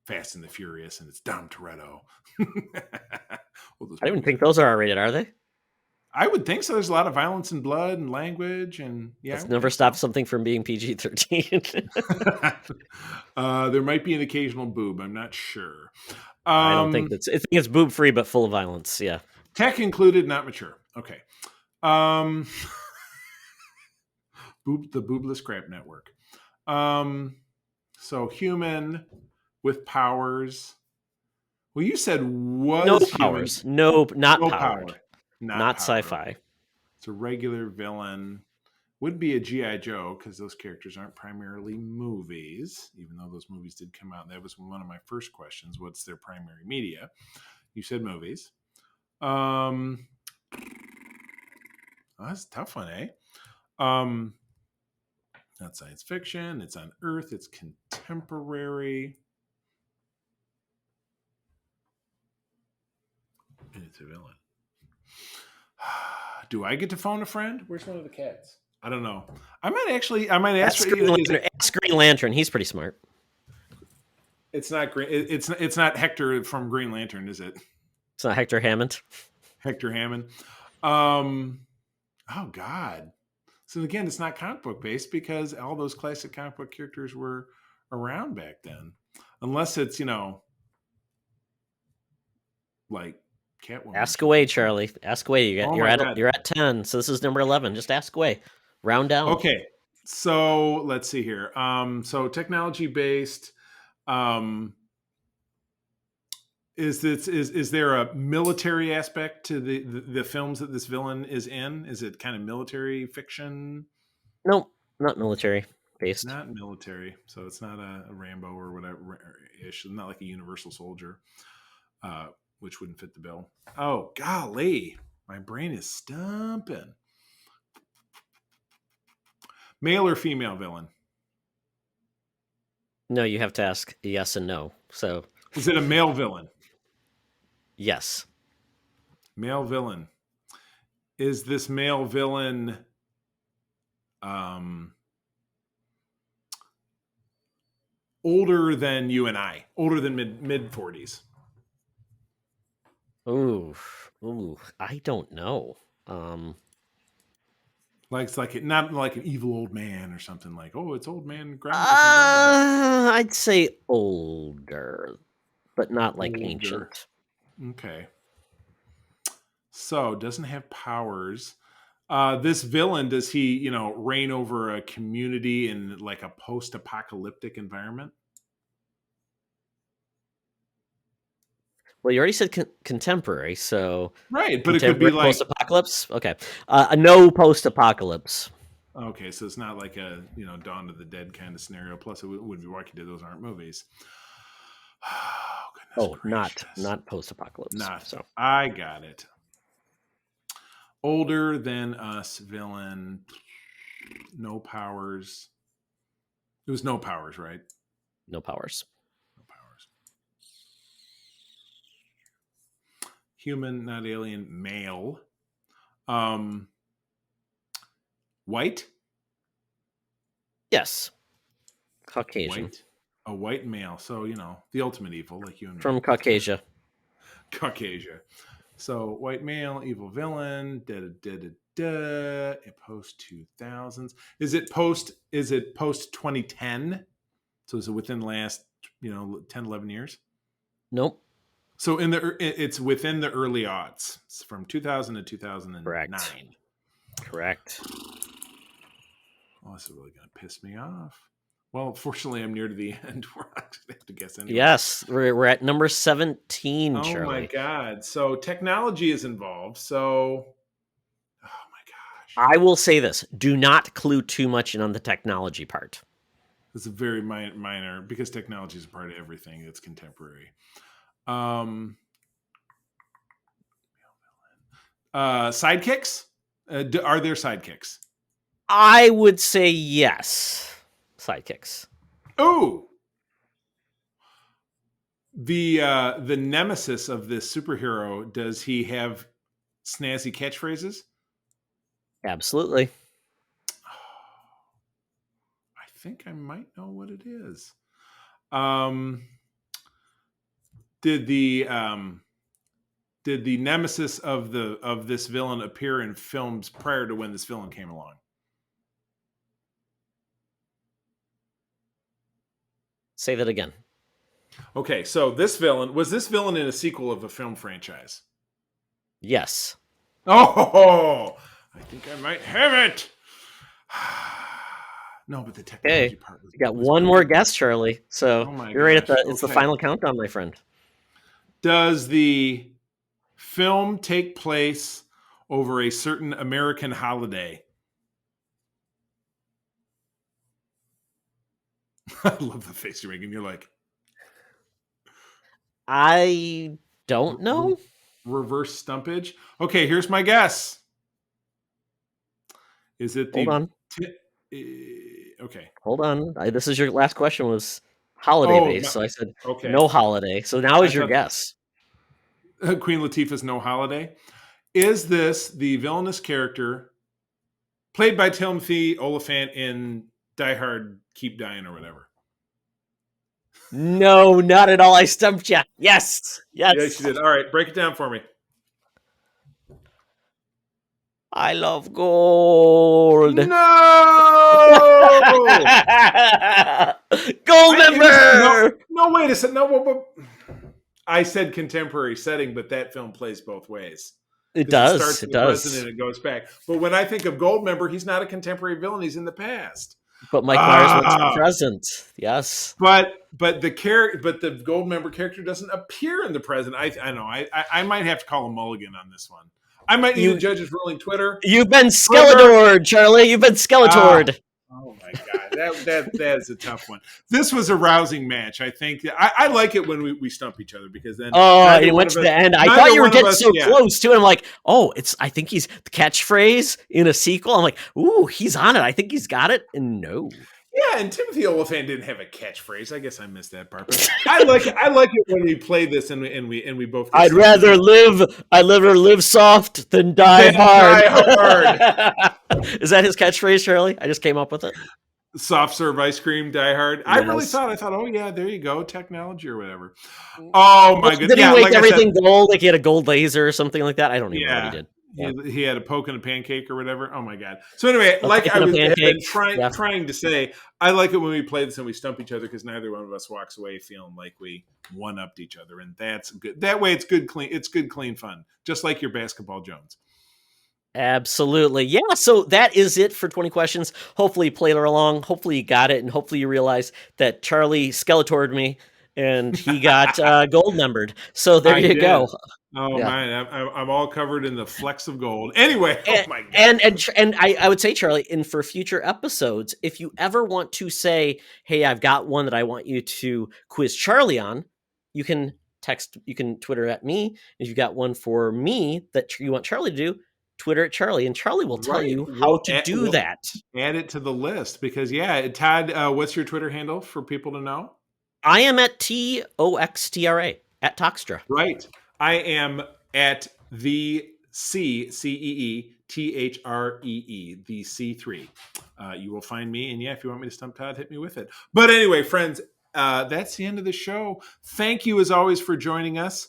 Fast and the Furious and it's Dom Toretto. I don't even think those are R-rated, are they? I would think so. There's a lot of violence and blood and language, and Let's never stop something from being PG-13. There might be an occasional boob. I'm not sure. I don't think I think it's boob free, but full of violence. Yeah. Tech included, not mature. Okay. The Boobless Crap Network. So human with powers. Well, you said was no human. Powers. No, not No powered. power. Not power. sci-fi. It's a regular villain. Would be a G.I. Joe because those characters aren't primarily movies, even though those movies did come out. That was one of my first questions. What's their primary media? You said movies. Oh, that's a tough one, eh? Not science fiction. It's on Earth. It's contemporary. And it's a villain. Do I get to phone a friend? Where's one of the cats? I don't know. I might ask Ask Green Lantern. He's pretty smart. It's not Green. It's not Hector from Green Lantern, is it? It's not Hector Hammond. Hector Hammond. Oh God. So again, it's not comic book based because all those classic comic book characters were around back then, unless it's like Catwoman. Ask away, Charlie. Ask away. You're at 10. So this is number 11. Just ask away. Round down. Okay. So let's see here. So technology based. Is there a military aspect to the films that this villain is in? Is it kind of military fiction? Nope, not military based. Not military. So it's not a Rambo or whatever ish. Not like a Universal Soldier. Which wouldn't fit the bill. Oh, golly. My brain is stumping. Male or female villain? No, you have to ask yes and no. So, is it a male villain? Yes. Male villain. Is this male villain older than you and I? Older than mid 40s? Ooh, I don't know. It's like not like an evil old man or something like, oh, it's old man. I'd say older, but not like older. Ancient. Okay. So doesn't have powers. This villain, does he, reign over a community in like a post-apocalyptic environment? Well, you already said contemporary, so right, but it could be like post-apocalypse. Okay, no post-apocalypse. Okay, so it's not like a Dawn of the Dead kind of scenario. Plus, it would be Walking Dead. Those aren't movies. Oh, goodness gracious. not post-apocalypse. Not. So I got it. Older than us villain. No powers. It was no powers, right? no powers. No powers. Human, not alien. Male. White? Yes. Caucasian. White. A white male. So, the ultimate evil, like you and me. From Caucasia. Caucasia. So, white male, evil villain, post 2000s. Is it post 2010? So is it within the last, 10, 11 years? Nope. So it's within the early aughts. It's from 2000 to 2009. Correct. Oh, this is really going to piss me off. Well, fortunately, I'm near to the end where I have to guess anyway. Yes, we're at number 17, Oh, Charlie. my God. So technology is involved. So, oh, my gosh. I will say this. Do not clue too much in on the technology part. It's a very minor, because technology is a part of everything. It's contemporary. Sidekicks? Are there sidekicks? I would say yes. Sidekicks. Oh, the nemesis of this superhero, does he have snazzy catchphrases? Absolutely. I think I might know what it is. Did the nemesis of this villain appear in films prior to when this villain came along? Say that again. Okay, so was this villain in a sequel of a film franchise? Yes. Oh, I think I might have it. No, but the technology part was. You got one more guess, Charlie. So you're right at it's the final countdown, my friend. Does the film take place over a certain American holiday? I love the face you're making. You're like, I don't know. Reverse stumpage. Okay, here's my guess. Is it the? Hold on. Okay. Hold on. This is your last question was holiday based, so I said no holiday. So now is your guess. Queen Latifah's No Holiday. Is this the villainous character played by Timothy Olyphant in Die Hard, Keep Dying, or whatever? No, not at all. I stumped you. Yes. Yes, you did. All right, break it down for me. I love gold. No! Gold member! No, wait a second. No, I said contemporary setting, but that film plays both ways. It does. Starts in the present and it goes back. But when I think of Gold Member, he's not a contemporary villain. He's in the past. But Mike Myers was present. Yes. But the Gold Member character doesn't appear in the present. I know. I might have to call a mulligan on this one. I might need the judges ruling Twitter. You've been Skeletored, Charlie. You've been Skeletored. Oh my God, that is a tough one. This was a rousing match. I think I like it when we stump each other because then. Oh, it went to the end. I thought you were getting so close too. And I'm like, I think he's the catchphrase in a sequel. I'm like, ooh, he's on it. I think he's got it. And no. Yeah, and Timothy Olyphant didn't have a catchphrase. I guess I missed that part. But I like it when we play this and we both. I'd rather live soft than die hard. Is that his catchphrase, Charlie? I just came up with it. Soft serve ice cream, die hard. Yes. I thought, oh yeah, there you go, technology or whatever. Oh my goodness! Did he make everything gold? Like he had a gold laser or something like that? I don't even know what he did. Yeah. He had a poke and a pancake or whatever. Oh my God! So anyway, like I was trying to say, I like it when we play this and we stump each other because neither one of us walks away feeling like we one-upped each other, and that's good. That way, it's good, clean fun, just like your basketball Jones. Absolutely. Yeah, so that is it for 20 questions. Hopefully you played along. Hopefully you got it, and hopefully you realize that Charlie Skeletored me, and he got gold numbered. So there you go. Oh Yeah. man, I'm all covered in the flecks of gold. Anyway, oh my god. And I would say, Charlie, and for future episodes, if you ever want to say, "Hey, I've got one that I want you to quiz Charlie on," you can Twitter at me. If you got one for me that you want Charlie to do, Twitter at Charlie, and Charlie will tell Right. you how to do We'll that. add it to the list because yeah, Todd, what's your Twitter handle for people to know? I am at TOXTRA at Toxtra. Right. I am at the CEE THREE, the C3. You will find me, and yeah, if you want me to stump Todd, hit me with it. But anyway, friends, that's the end of the show. Thank you, as always, for joining us.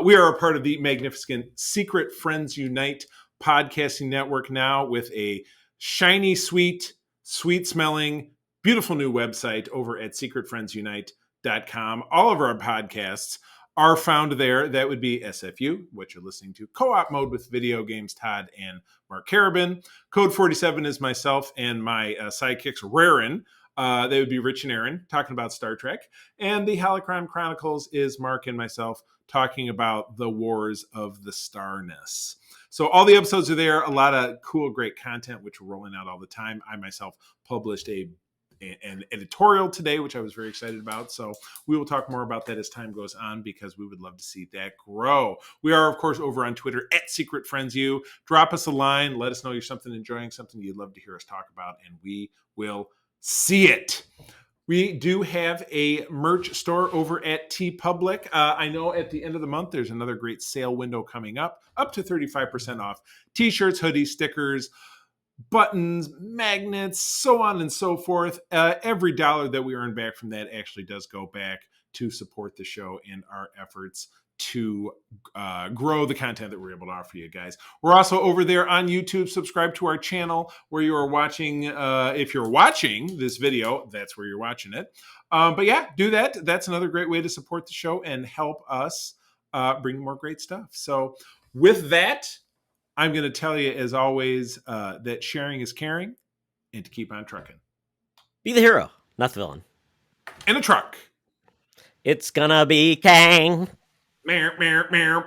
We are a part of the magnificent Secret Friends Unite podcasting network now, with a shiny, sweet-smelling, beautiful new website over at secretfriendsunite.com. All of our podcasts are found there. That would be SFU, what you're listening to, Co-op Mode with Video Games, Todd and Mark Carabin. Code 47 is myself and my sidekicks, Rarin. They would be Rich and Aaron, talking about Star Trek. And the Holocron Chronicles is Mark and myself talking about the Wars of the Starness. So all the episodes are there. A lot of cool, great content, which we're rolling out all the time. I myself published an editorial today, which I was very excited about. So we will talk more about that as time goes on, because we would love to see that grow. We are, of course, over on Twitter at Secret Friends U. Drop us a line. Let us know you're enjoying something you'd love to hear us talk about, and we will see it. We do have a merch store over at TeePublic. I know at the end of the month, there's another great sale window coming up to 35% off t-shirts, hoodies, stickers, buttons, magnets, so on and so forth. Every dollar that we earn back from that actually does go back to support the show in our efforts to grow the content that we're able to offer you guys. We're also over there on YouTube. Subscribe to our channel where you are watching. If you're watching this video, that's where you're watching it. But yeah, do that. That's another great way to support the show and help us bring more great stuff. So with that, I'm going to tell you, as always, that sharing is caring, and to keep on trucking. Be the hero, not the villain. In a truck. It's gonna be Kang. Meow, meow, meow.